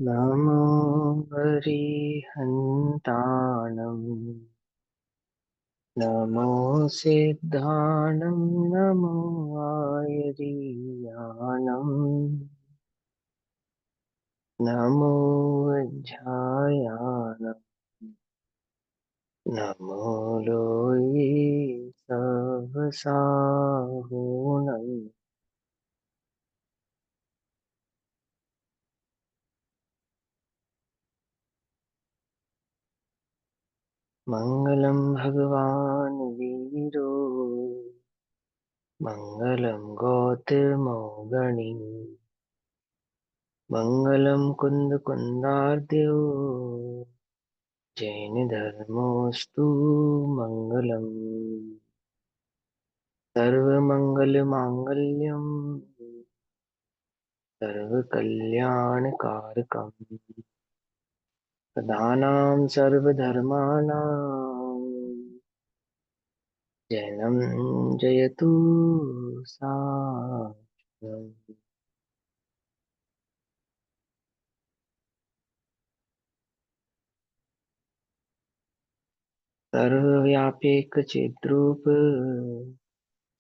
नमो हरिहन्ताणम् नमो सिद्धाणं नमो आयरीयाणम् नमो वज्रायाणम् नमो लोये सवसाहुणम् मङ्गलं भगवान् वीरो मङ्गलं गौतमौगणी मङ्गलं कुन्दकुन्दार्द्यो जैनधर्मोऽस्तु मङ्गलम् सर्वमङ्गलमाङ्गल्यं सर्वकल्याणकारकम् प्रधानां सर्वधर्माणां जैनं जयतु साच्यम्। सर्वव्यापीकचिद्रूप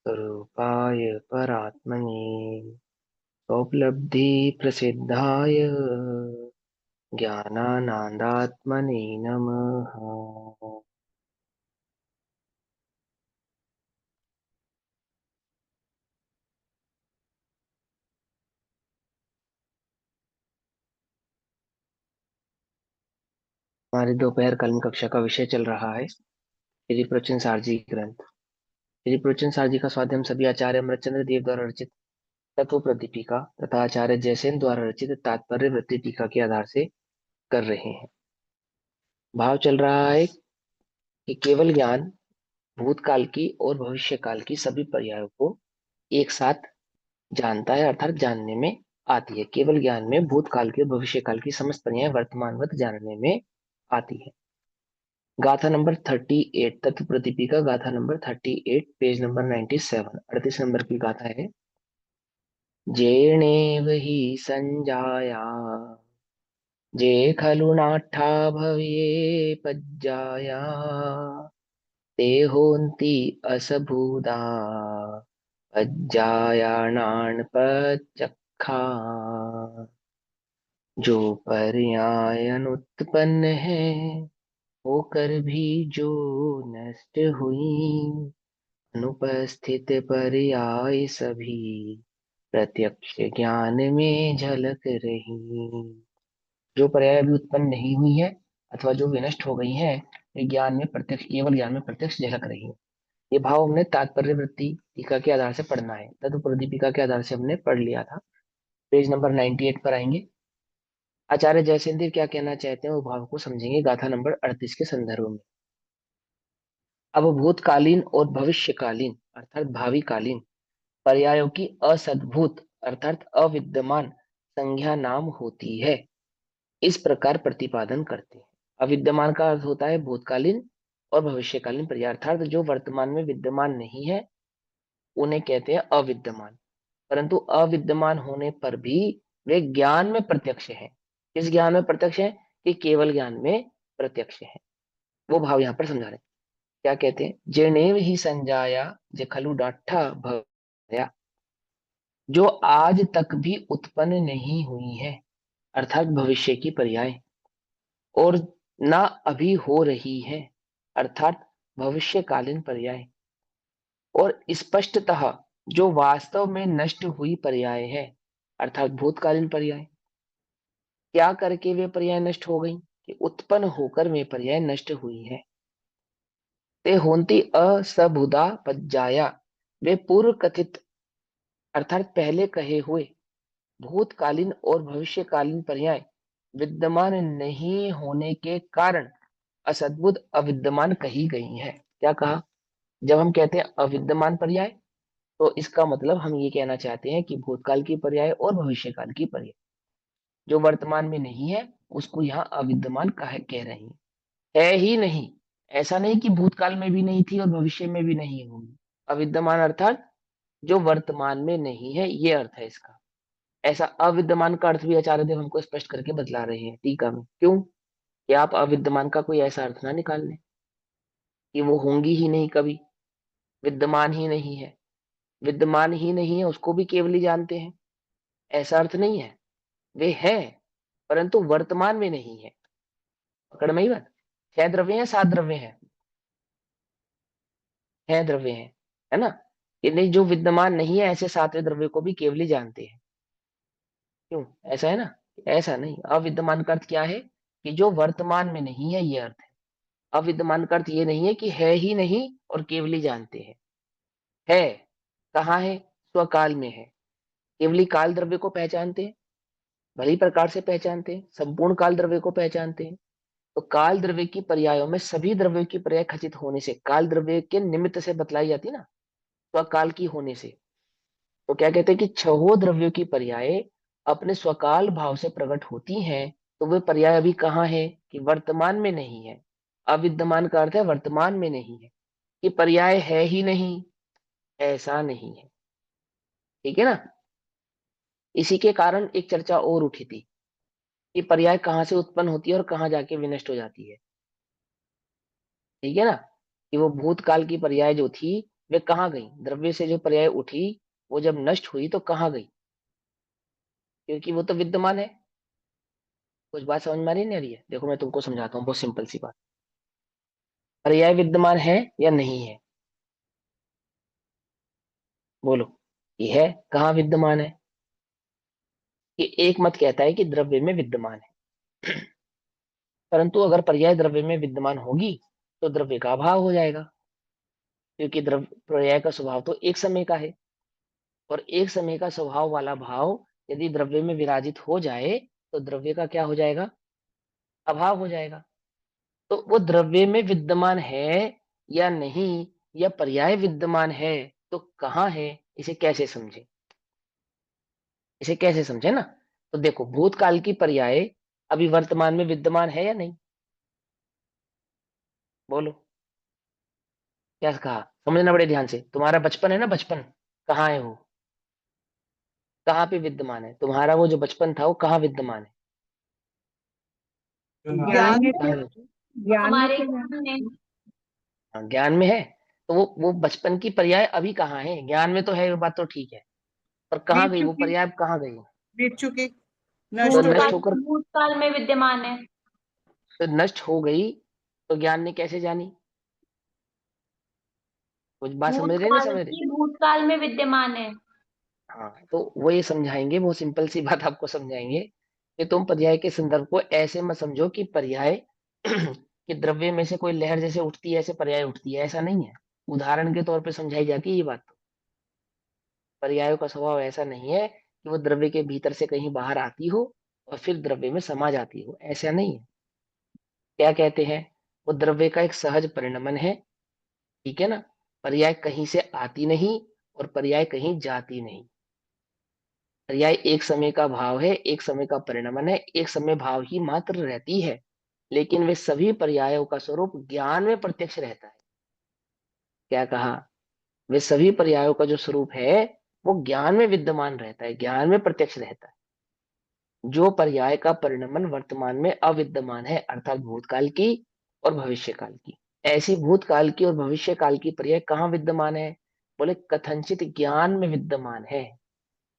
स्वरूपाय परात्मने स्वोपलब्धिप्रसिद्धाय ज्ञानानन्दात्मने नमः। हमारी दोपहर कलन कक्षा का विषय चल रहा है श्री प्रवचन सारजी ग्रंथ। श्री प्रवचन सारजी का स्वाध्याय हम सभी आचार्य अमृतचंद्र देव द्वारा रचित तत्व प्रदीपिका तथा आचार्य जयसेन द्वारा रचित तात्पर्य वृत्ति टीका के आधार से कर रहे हैं। भाव चल रहा है कि केवल ज्ञान भूतकाल की और भविष्य काल की सभी पर्यायों को एक साथ जानता है, अर्थात जानने में आती है। केवल ज्ञान में भूतकाल के और भविष्य काल की समस्त पर्याय वर्तमानवत जानने में आती है। गाथा नंबर 38 तत्व प्रदीपिका गाथा नंबर 38 पेज नंबर 97 38 नंबर की गाथा है। जेणेव हि संजाया जे खलु नाट्ठा भव्ये पज्जाया ते होन्ति असभूदा पज्जायाणान् पचक्खा। जो पर्याय अनुत्पन्न है होकर भी जो नष्ट हुई अनुपस्थित पर्याय सभी प्रत्यक्ष ज्ञान में झलक रही। जो पर्याय अभी उत्पन्न नहीं हुई है अथवा जो विनष्ट हो गई है वे ज्ञान में प्रत्यक्ष केवल ज्ञान में प्रत्यक्ष झलक रही है। ये भाव हमने तात्पर्य वृत्ति टीका के आधार से पढ़ना है, तत्व प्रदीपिका के आधार से हमने पढ़ लिया था। पेज नंबर 98 पर आएंगे। आचार्य जयसेन देव क्या कहना चाहते हैं वो भाव को समझेंगे गाथा नंबर 38 के संदर्भ में। अब भूतकालीन और भविष्यकालीन अर्थात भावी कालीन पर्यायों की असद्भूत अर्थात अविद्यमान संज्ञा नाम होती है, इस प्रकार प्रतिपादन करते हैं। अविद्यमान का अर्थ होता है भूतकालीन और भविष्यकालीन पर्याय, अर्थात जो वर्तमान में विद्यमान नहीं है उन्हें कहते हैं अविद्यमान, परंतु अविद्यमान होने पर भी वे ज्ञान में प्रत्यक्ष है। किस ज्ञान में प्रत्यक्ष है? कि केवल ज्ञान में प्रत्यक्ष है। वो भाव यहाँ पर समझा रहे हैं। क्या कहते हैं? जेनेव ही संजाया जे खलु डाठा भया, जो आज तक भी उत्पन्न नहीं हुई है अर्थात भविष्य की पर्याय, और ना अभी हो रही है अर्थात भविष्यकालीन पर्याय, और स्पष्टतः जो वास्तव में नष्ट हुई पर्याय है अर्थात भूतकालीन पर्याय। क्या करके वे पर्याय नष्ट हो गई? कि उत्पन्न होकर वे पर्याय नष्ट हुई है। ते होंती असबुदा पज्जाया, वे पूर्व कथित अर्थात पहले कहे हुए भूतकालीन और भविष्यकालीन पर्याय विद्यमान नहीं होने के कारण असद्भुत अविद्यमान कही गई है। क्या कहा? जब हम कहते हैं अविद्यमान पर्याय तो इसका मतलब हम ये कहना चाहते हैं कि भूतकाल की पर्याय और भविष्यकाल की पर्याय जो वर्तमान में नहीं है उसको यहाँ अविद्यमान कह रही है ही नहीं। ऐसा नहीं कि भूतकाल में भी नहीं थी और भविष्य में भी नहीं होगी। अविद्यमान अर्थात जो वर्तमान में नहीं है, ये अर्थ है इसका। ऐसा अविद्यमान का अर्थ भी आचार्य देव हमको स्पष्ट करके बतला रहे हैं टीका में। क्यों? कि आप अविद्यमान का कोई ऐसा अर्थ ना निकाल लें कि वो होंगी ही नहीं कभी, विद्यमान ही नहीं है। विद्यमान ही नहीं है उसको भी केवली जानते हैं, ऐसा अर्थ नहीं है। वे है परंतु वर्तमान में नहीं है। पकड़ में ही बात। 6 द्रव्य हैं, 7 द्रव्य हैं, 6 द्रव्य हैं, है ना। कि नहीं, जो विद्यमान नहीं है ऐसे 7वें द्रव्य को भी केवली जानते हैं। क्यों? ऐसा है ना। ऐसा नहीं, अविद्यमान का अर्थ क्या है? कि जो वर्तमान में नहीं है, ये अर्थ है। अविद्यमान का अर्थ ये नहीं है कि है ही नहीं और केवली जानते हैं। है कहाँ है? स्वकाल में है। केवली काल द्रव्य को पहचानते हैं, भली प्रकार से पहचानते हैं, संपूर्ण काल द्रव्य को पहचानते हैं। तो काल द्रव्य की पर्यायों में सभी द्रव्यों की पर्याय खचित होने से, काल द्रव्य के निमित्त से बतलाई जाती है ना, स्वकाल की होने से। तो क्या कहते हैं कि छहों द्रव्यों की पर्याय अपने स्वकाल भाव से प्रकट होती हैं। तो वे पर्याय अभी कहाँ है? कि वर्तमान में नहीं है। अविद्यमान का अर्थ है वर्तमान में नहीं है, कि पर्याय है ही नहीं, ऐसा नहीं है। ठीक है ना। इसी के कारण एक चर्चा और उठी थी कि पर्याय कहाँ से उत्पन्न होती है और कहाँ जाके विनष्ट हो जाती है। ठीक है ना। कि वो भूतकाल की पर्याय जो थी वे कहाँ गई, द्रव्य से जो पर्याय उठी वो जब नष्ट हुई तो कहाँ गई? क्योंकि वो तो विद्यमान है। कुछ बात समझ में आ रही नहीं आ रही है? देखो मैं तुमको समझाता हूँ, बहुत सिंपल सी बात। पर्याय विद्यमान है या नहीं है? बोलो। ये है। कहाँ विद्यमान है? कि एक मत कहता है कि द्रव्य में विद्यमान है, परंतु अगर पर्याय द्रव्य में विद्यमान होगी तो द्रव्य का अभाव हो जाएगा। क्योंकि द्रव्य पर्याय का स्वभाव तो एक समय का है, और एक समय का स्वभाव वाला भाव यदि द्रव्य में विराजित हो जाए तो द्रव्य का क्या हो जाएगा? अभाव हो जाएगा। तो वो द्रव्य में विद्यमान है या नहीं, या पर्याय विद्यमान है तो कहाँ है, इसे कैसे समझे? इसे कैसे समझे ना। तो देखो, भूतकाल की पर्याय अभी वर्तमान में विद्यमान है या नहीं? बोलो। क्या कहा? समझना बड़े ध्यान से। तुम्हारा बचपन है ना, बचपन कहाँ है वो? कहाँ पे विद्यमान है तुम्हारा? वो जो बचपन था वो कहाँ विद्यमान है? ज्ञान में कहाँ तो है? ज्ञान में हमारे तो ज्ञान में। हाँ, ज्ञान में है। तो वो बचपन की पर्याय अभी कहाँ है? ज्ञान में तो है, ये बात तो ठीक है, पर कहाँ बीत गई वो चुकी पर्याय? अब कहाँ गई? बीत चुकी तो नष्ट हो नष्ट गई। होकर, भूतकाल में विद्यमान है। तो नष्ट हो गई तो ज्ञान ने कैसे जानी? कुछ बात समझ रहे नहीं भूतकाल समझ रहे? की भूतकाल में विद्यमान है। हाँ, तो वो ये समझाएंगे, वो सिंपल सी बात आपको समझाएंगे कि तुम पर्याय के संदर्भ को ऐसे मत समझो कि पर्याय कि द्रव्य में से कोई लहर जैसे उठती है ऐसे पर्याय उठती है, ऐसा नहीं है। उदाहरण के तौर पे समझाई जाती है ये बात। पर्यायों का स्वभाव ऐसा नहीं है कि वो द्रव्य के भीतर से कहीं बाहर आती हो और फिर द्रव्य में समा जाती हो, ऐसा नहीं है। क्या कहते हैं? वो द्रव्य का एक सहज परिणमन है। ठीक है ना। पर्याय कहीं से आती नहीं और पर्याय कहीं जाती नहीं। पर्याय एक समय का भाव है, एक समय का परिणमन है, एक समय भाव ही मात्र रहती है। लेकिन वे सभी पर्यायों का स्वरूप ज्ञान में प्रत्यक्ष रहता है। क्या कहा? वे सभी पर्यायों का जो स्वरूप है वो ज्ञान में विद्यमान रहता है, ज्ञान में प्रत्यक्ष रहता है। जो पर्याय का परिणमन वर्तमान में अविद्यमान है, अर्थात भूतकाल की और भविष्य काल की। ऐसी भूतकाल की और भविष्य काल की पर्याय कहाँ विद्यमान है? बोले कथनचित ज्ञान में विद्यमान है।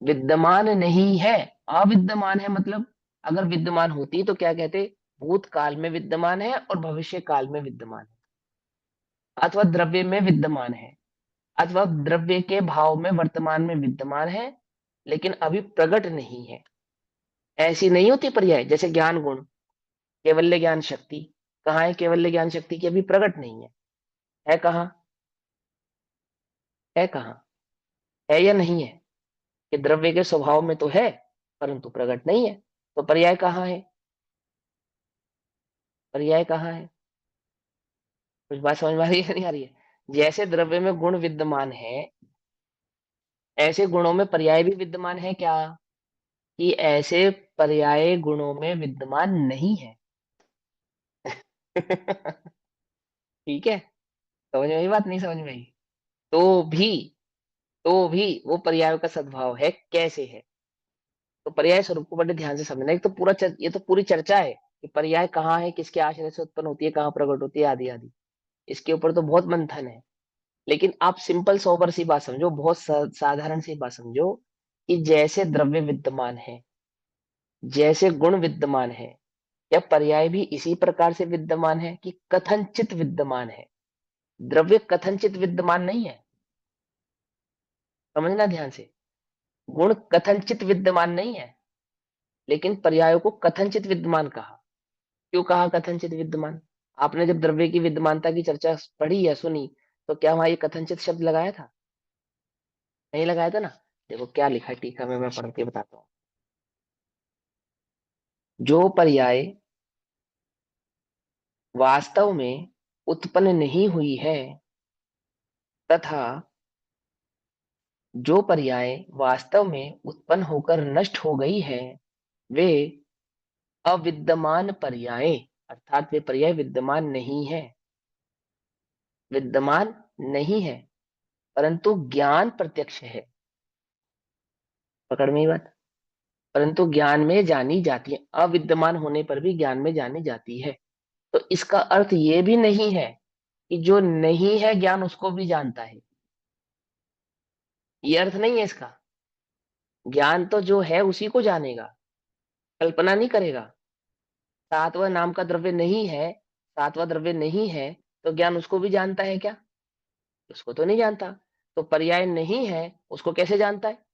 विद्यमान नहीं है, अविद्यमान है। मतलब अगर विद्यमान होती तो क्या कहते? भूतकाल में विद्यमान है और भविष्य काल में विद्यमान है, अथवा द्रव्य में विद्यमान है, अथवा द्रव्य के भाव में वर्तमान में विद्यमान है लेकिन अभी प्रकट नहीं है। ऐसी नहीं होती पर्याय। जैसे ज्ञान गुण, कैवल्य ज्ञान शक्ति, कहाँ है कैवल्य ज्ञान शक्ति की? अभी प्रकट नहीं है। है कहाँ? है कहाँ? है या नहीं है? कि द्रव्य के स्वभाव में तो है परंतु प्रकट नहीं है। तो पर्याय कहाँ है? पर्याय कहाँ है? कुछ बात समझ में आ रही है नहीं आ रही है? जैसे द्रव्य में गुण विद्यमान है, ऐसे गुणों में पर्याय भी विद्यमान है क्या? कि ऐसे पर्याय गुणों में विद्यमान नहीं है। ठीक है। समझ में आई बात? नहीं समझ में आई? तो भी, तो भी वो पर्यायों का सद्भाव है। कैसे है? तो पर्याय स्वरूप को बड़े ध्यान से समझना। एक तो ये तो पूरी चर्चा है कि पर्याय कहाँ है, किसके आश्रय से उत्पन्न होती है, कहाँ प्रकट होती है, आदि आदि। इसके ऊपर तो बहुत मंथन है। लेकिन आप सिंपल सोबर सी बात समझो, बहुत साधारण सी बात समझो, कि जैसे द्रव्य विद्यमान है, जैसे गुण विद्यमान है, या पर्याय भी इसी प्रकार से विद्यमान है कि कथनचित विद्यमान है। द्रव्य कथनचित विद्यमान नहीं है, समझना ध्यान से। गुण कथनचित विद्यमान नहीं है, लेकिन पर्यायों को कथनचित विद्यमान कहा। क्यों कहा कथनचित विद्यमान? आपने जब द्रव्य की विद्यमानता की चर्चा पढ़ी या सुनी, तो क्या वहां ये कथनचित शब्द लगाया था? नहीं लगाया था ना। देखो क्या लिखा है टीका में, मैं पढ़ के बताता हूँ। जो पर्याय वास्तव में उत्पन्न नहीं हुई है, तथा जो पर्याय वास्तव में उत्पन्न होकर नष्ट हो गई है, वे अविद्यमान पर्याय, अर्थात वे पर्याय विद्यमान नहीं है। विद्यमान नहीं है, परंतु ज्ञान प्रत्यक्ष है। पकड़ में ही बात। परंतु ज्ञान में जानी जाती है, अविद्यमान होने पर भी ज्ञान में जानी जाती है। तो इसका अर्थ ये भी नहीं है कि जो नहीं है ज्ञान उसको भी जानता है। ये अर्थ नहीं है इसका। ज्ञान तो जो है उसी को जानेगा, कल्पना नहीं करेगा। सातवां नाम का द्रव्य नहीं है, सातवां द्रव्य नहीं है, तो ज्ञान उसको भी जानता है क्या? उसको तो नहीं जानता। तो पर्याय नहीं है, उसको कैसे जानता है?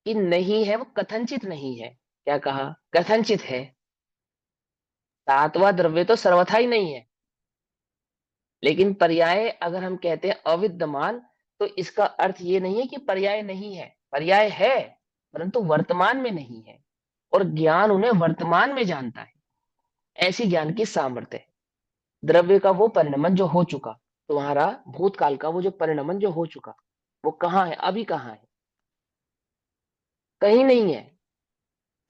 कि नहीं है, वो कथनचित नहीं है। क्या कहा? कथनचित है। सातवां द्रव्य तो सर्वथा ही नहीं है। लेकिन पर्याय अगर हम कहते हैं अविद्यमान, तो इसका अर्थ ये नहीं है कि पर्याय नहीं है। पर्याय है, परंतु वर्तमान में नहीं है, और ज्ञान उन्हें वर्तमान में जानता है। ऐसी ज्ञान की सामर्थ्य है। द्रव्य का वो परिणमन जो हो चुका, तुम्हारा भूतकाल का वो जो परिणमन जो हो चुका, वो कहाँ है? अभी कहाँ है? कहीं नहीं है।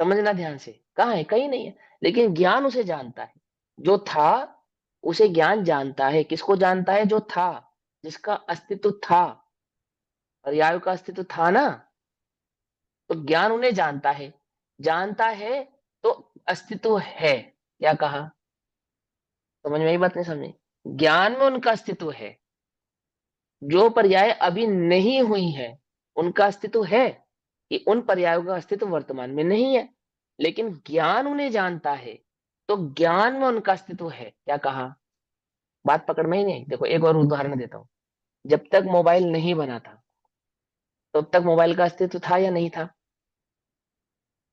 समझना ध्यान से, कहाँ है? कहीं नहीं है। लेकिन ज्ञान उसे जानता है। जो था उसे ज्ञान जानता है। किसको जानता है? जो था, जिसका अस्तित्व था। पर्यायों का अस्तित्व था ना, तो ज्ञान उन्हें जानता है। जानता है तो अस्तित्व है। क्या कहा? समझ में आई बात? नहीं समझी? ज्ञान में उनका अस्तित्व है। जो पर्याय अभी नहीं हुई है, उनका अस्तित्व है। कि उन पर्यायों का अस्तित्व वर्तमान में नहीं है, लेकिन ज्ञान उन्हें जानता है, तो ज्ञान में उनका अस्तित्व है। क्या कहा? बात पकड़ में ही नहीं आई। देखो एक और उदाहरण देता हूं। जब तक मोबाइल नहीं बना था, तब तक मोबाइल का अस्तित्व था या नहीं था?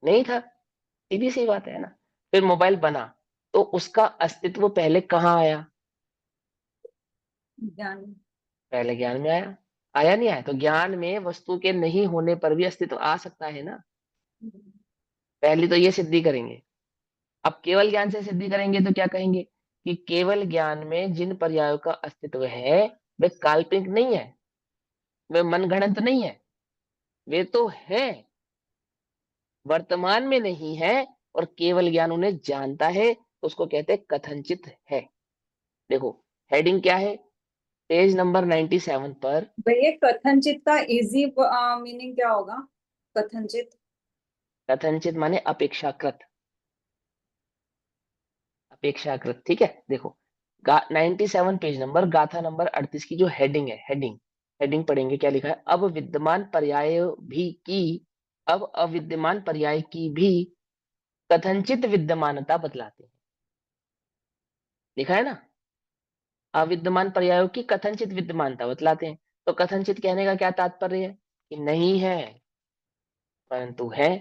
नहीं था। सीधी सी बात है ना। फिर मोबाइल बना, तो उसका अस्तित्व पहले कहाँ आया? ज्ञान। पहले ज्ञान में आया। आया नहीं? आया। तो ज्ञान में वस्तु के नहीं होने पर भी अस्तित्व आ सकता है ना। पहली तो ये सिद्धि करेंगे। अब केवल ज्ञान से सिद्धि करेंगे तो क्या कहेंगे? कि केवल ज्ञान में जिन पर्यायों का अस्तित्व है, वे काल्पनिक नहीं है, वे मनगढ़ंत नहीं है, वे तो है, वर्तमान में नहीं है, और केवल ज्ञान उन्हें जानता है, तो उसको कहते हैं कथनचित है। देखो हेडिंग क्या है पेज नंबर 97 पर। भैया कथनचित का इजी मीनिंग क्या होगा? कथनचित। कथनचित माने अपेक्षाकृत। अपेक्षाकृत, ठीक है। देखो 97 पेज नंबर, गाथा नंबर 38 की जो हेडिंग है, हेडिंग हेडिंग पढ़ेंगे। क्या लिखा है? अब विद्यमान पर्याय भी की, अब अविद्यमान पर्याय की भी कथनचित विद्यमानता बतलाते हैं। लिखा है ना, अविद्यमान पर्यायों की कथनचित विद्यमानता बतलाते हैं। तो कथनचित कहने का क्या तात्पर्य है? कि नहीं है, परंतु है।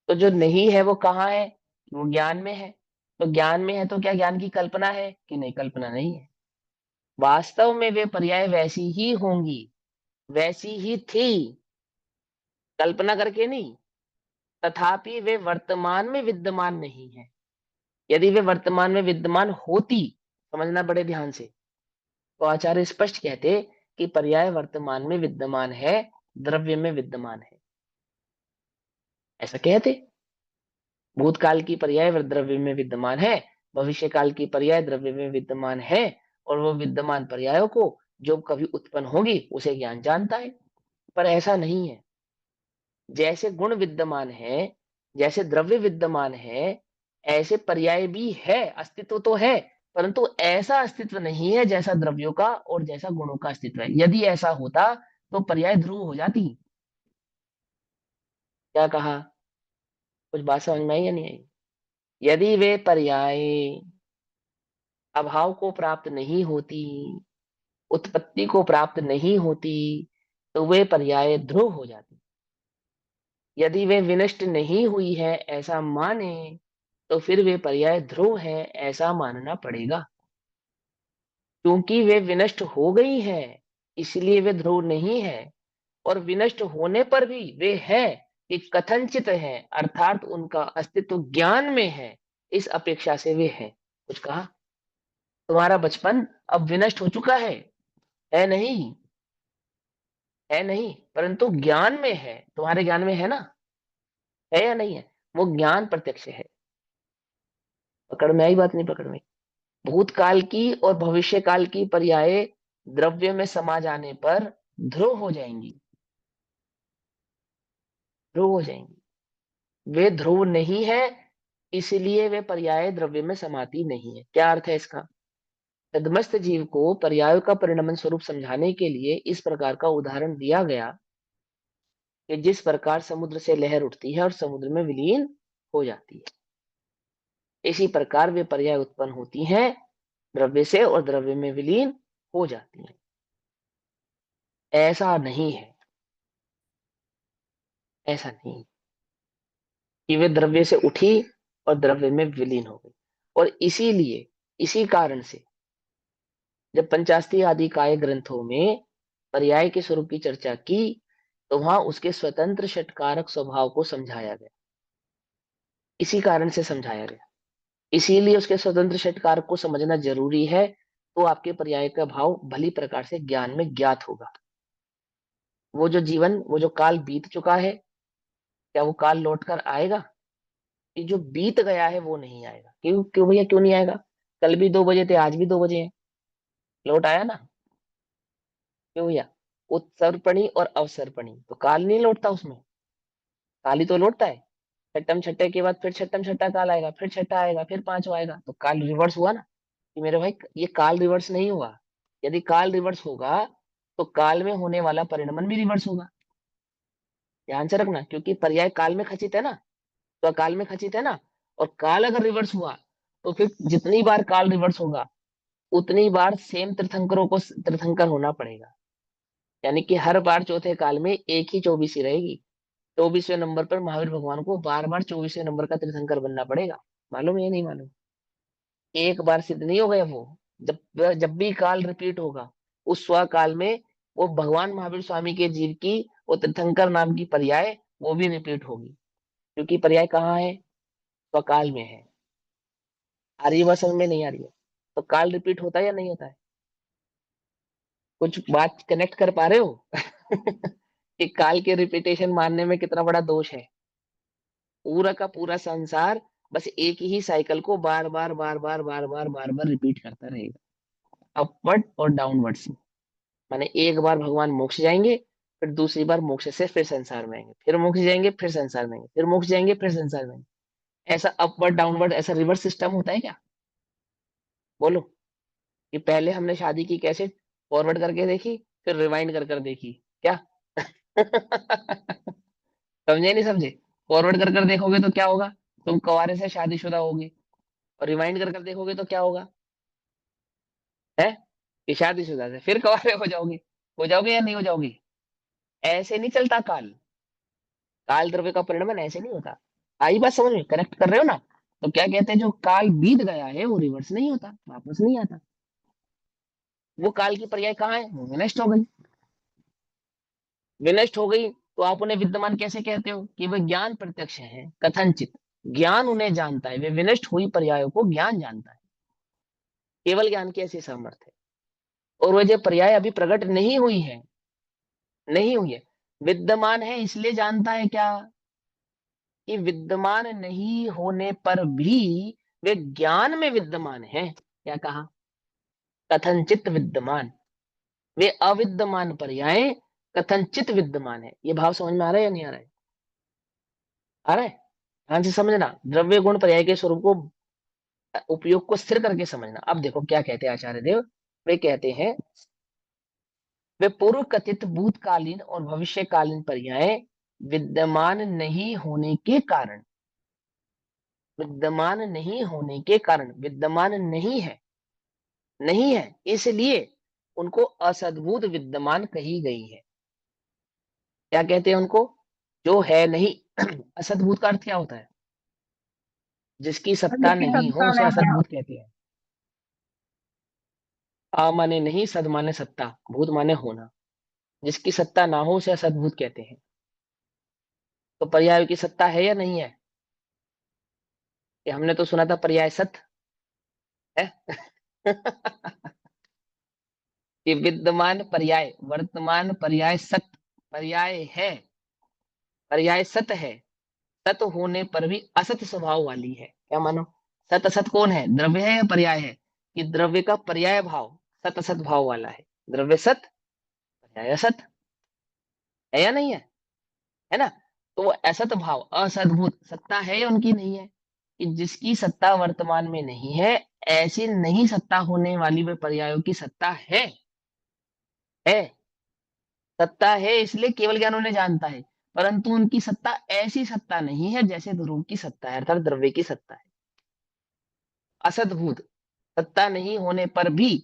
तो जो नहीं है वो कहाँ है? वो ज्ञान में है। तो ज्ञान में है तो क्या ज्ञान की कल्पना है? कि नहीं, कल्पना नहीं है। वास्तव में वे पर्याय वैसी ही होंगी, वैसी ही थी, कल्पना करके नहीं। तथापि वे वर्तमान में विद्यमान नहीं है। यदि वे वर्तमान में विद्यमान होती, समझना बड़े ध्यान से, तो आचार्य स्पष्ट कहते कि पर्याय वर्तमान में विद्यमान है, द्रव्य में विद्यमान है। ऐसा कहते। भूतकाल की पर्याय द्रव्य में विद्यमान है, भविष्य काल की पर्याय द्रव्य में विद्यमान है, और वो विद्यमान पर्यायों को जो कभी उत्पन्न होगी उसे ज्ञान जानता है। पर ऐसा नहीं है। जैसे गुण विद्यमान है, जैसे द्रव्य विद्यमान है, ऐसे पर्याय भी है, अस्तित्व तो है, परंतु ऐसा अस्तित्व नहीं है जैसा द्रव्यों का और जैसा गुणों का अस्तित्व है। यदि ऐसा होता तो पर्याय ध्रुव हो जाती। क्या कहा? कुछ बात समझ में आई या नहीं आई? यदि वे पर्याय अभाव को प्राप्त नहीं होती, उत्पत्ति को प्राप्त नहीं होती, तो वे पर्याय ध्रुव हो जाती। यदि वे विनष्ट नहीं हुई है ऐसा माने, तो फिर वे पर्याय ध्रुव है ऐसा मानना पड़ेगा। क्योंकि वे विनष्ट हो गई है, इसलिए वे ध्रुव नहीं है। और विनष्ट होने पर भी वे है कि कथनचित है, अर्थात उनका अस्तित्व ज्ञान में है, इस अपेक्षा से वे है। कुछ कहा? तुम्हारा बचपन अब विनष्ट हो चुका है नहीं? है नहीं, परंतु ज्ञान में है, तुम्हारे ज्ञान में है ना? है या नहीं है? वो ज्ञान प्रत्यक्ष है। पकड़ में आई बात? नहीं पकड़ में? भूतकाल की और भविष्य काल की पर्याय द्रव्य में समा जाने पर ध्रुव हो जाएंगी, ध्रुव हो जाएंगी। वे ध्रुव नहीं है, इसलिए वे पर्याय द्रव्य में समाती नहीं है। क्या अर्थ है इसका? तदमस्त जीव को पर्यायों का परिणमन स्वरूप समझाने के लिए इस प्रकार का उदाहरण दिया गया कि जिस प्रकार समुद्र से लहर उठती है और समुद्र में विलीन हो जाती है, इसी प्रकार वे पर्याय उत्पन्न होती हैं द्रव्य से और द्रव्य में विलीन हो जाती हैं। ऐसा नहीं है, ऐसा नहीं कि वे द्रव्य से उठी और द्रव्य में विलीन हो गई। और इसीलिए, इसी कारण से जब पंचास्ती आदि काय ग्रंथों में पर्याय के स्वरूप की चर्चा की, तो वहां उसके स्वतंत्र षटकारक स्वभाव को समझाया गया। इसी कारण से समझाया गया, इसीलिए उसके स्वतंत्र षटकारक को समझना जरूरी है, तो आपके पर्याय का भाव भली प्रकार से ज्ञान में ज्ञात होगा। वो जो जीवन, वो जो काल बीत चुका है, क्या वो काल लौट कर आएगा? ये जो बीत गया है वो नहीं आएगा। क्यों? क्यों भैया, क्यों नहीं आएगा? कल भी 2 बजे थे, आज भी 2 बजे हैं, लौट आया ना? क्यों भैया? उत्सर्पणी और अवसर्पणी तो काल नहीं लौटता उसमें, काल ही तो लौटता है। छठम छठे के बाद फिर छठम छठा काल आएगा, फिर छठा आएगा, फिर पांचवा आएगा, तो काल रिवर्स हुआ ना? कि मेरे भाई ये काल रिवर्स नहीं हुआ। यदि काल रिवर्स होगा तो काल में होने वाला परिणमन भी रिवर्स होगा। ध्यान से रखना, क्योंकि पर्याय काल में खचित है ना, तो काल में खचित है ना। और काल अगर रिवर्स हुआ तो फिर जितनी बार काल रिवर्स होगा उतनी बार सेम तीर्थंकरों को तीर्थंकर होना पड़ेगा। यानी कि हर बार चौथे काल में एक ही 24 रहेगी। 24वें नंबर पर महावीर भगवान को बार बार 24वें नंबर का तीर्थंकर बनना पड़ेगा। मालूम है या नहीं मालूम? एक बार सिद्ध नहीं हो गया वो। जब जब भी काल रिपीट होगा, उस स्वकाल में वो भगवान महावीर स्वामी के जीव की वो तीर्थंकर नाम की पर्याय वो भी रिपीट होगी। क्योंकि पर्याय कहाँ है? स्वकाल में है। आ रही है बात समझ में? नहीं आ रही है? तो काल रिपीट होता है या नहीं होता है? कुछ बात कनेक्ट कर पा रहे हो? कि काल के रिपीटेशन मानने में कितना बड़ा दोष है। पूरा का पूरा संसार बस एक ही साइकिल को बार बार बार बार बार बार बार बार रिपीट करता रहेगा, अपवर्ड और डाउनवर्ड्स। माने एक बार भगवान मोक्ष जाएंगे, फिर दूसरी बार मोक्ष से फिर संसार में आएंगे, फिर मोक्ष जाएंगे, फिर संसार में आएंगे, फिर मोक्ष जाएंगे, फिर संसार में आएंगे। ऐसा अपवर्ड डाउनवर्ड, ऐसा रिवर्स सिस्टम होता है क्या? बोलो। कि पहले हमने शादी की कैसेट फॉरवर्ड करके देखी, फिर रिवाइंड कर कर देखी क्या? समझे नहीं समझे? फॉरवर्ड कर कर देखोगे तो क्या होगा? तुम कुंवारे से शादीशुदा होगे। और रिवाइंड कर कर देखोगे तो क्या होगा? है कि शादीशुदा से फिर कुंवारे हो जाओगे या नहीं हो जाओगे? ऐसे नहीं चलता काल। काल द्रव्य का परिणमन ऐसे नहीं होता। आई बात समझ में? कनेक्ट कर रहे हो ना? तो क्या कहते हैं, जो काल बीत गया है वो रिवर्स नहीं होता, वापस नहीं आता। वो काल की पर्याय कहाँ है? वो विनष्ट हो गई। विनष्ट हो गई तो आप उन्हें विद्यमान कैसे कहते हो? कि वे ज्ञान प्रत्यक्ष है, कथनचित। ज्ञान उन्हें जानता है, वे विनष्ट हुई पर्यायों को ज्ञान जानता है। केवल ज्ञान की ऐसी सामर्थ्य है। और वह जो पर्याय अभी प्रकट नहीं हुई है, नहीं हुई है, विद्यमान है, इसलिए जानता है क्या? कि विद्यमान नहीं होने पर भी वे ज्ञान में विद्यमान है। क्या कहा? कथनचित विद्यमान। वे अविद्यमान पर्याय कथनचित विद्यमान है। ये भाव समझ में आ रहा है या नहीं आ रहा है? आ रहा है? ध्यान से समझना, द्रव्य गुण पर्याय के स्वरूप को, उपयोग को स्थिर करके समझना। अब देखो क्या कहते हैं आचार्य देव। वे कहते हैं, वे पूर्व कथित भूतकालीन और भविष्यकालीन पर्याय विद्यमान नहीं होने के कारण, विद्यमान नहीं होने के कारण, विद्यमान नहीं है इसलिए उनको असद्भुत विद्यमान कही गई है। क्या कहते हैं उनको? जो है नहीं। असद्भुत का अर्थ क्या होता है? जिसकी सत्ता जिसकी नहीं हो सत्ता उसे नहीं है। असद्भुत कहते हैं। आ माने नहीं, सद माने सत्ता, भूत माने होना। जिसकी सत्ता ना हो उसे असद्भुत कहते हैं। तो पर्याय की सत्ता है या नहीं है? कि हमने तो सुना था पर्याय सत्य है। कि विद्यमान पर्याय, वर्तमान पर्याय सत्य पर्याय है, पर्याय सत्य है। सत होने पर भी असत स्वभाव वाली है। क्या मानो? सत असत कौन है? द्रव्य है या पर्याय है? कि द्रव्य का पर्याय भाव सत असत भाव वाला है। द्रव्य सत, पर्याय असत, है या नहीं है? है ना? तो वो असत भाव, असद्भुत सत्ता है या उनकी नहीं है? कि जिसकी सत्ता वर्तमान में नहीं है, ऐसी नहीं सत्ता होने वाली वे पर्यायों की सत्ता है। सत्ता है इसलिए केवल ज्ञान उन्हें जानता है, परंतु उनकी सत्ता ऐसी सत्ता नहीं है जैसे ध्रुव की सत्ता है, अर्थात द्रव्य की सत्ता है। असद्भुत सत्ता नहीं होने पर भी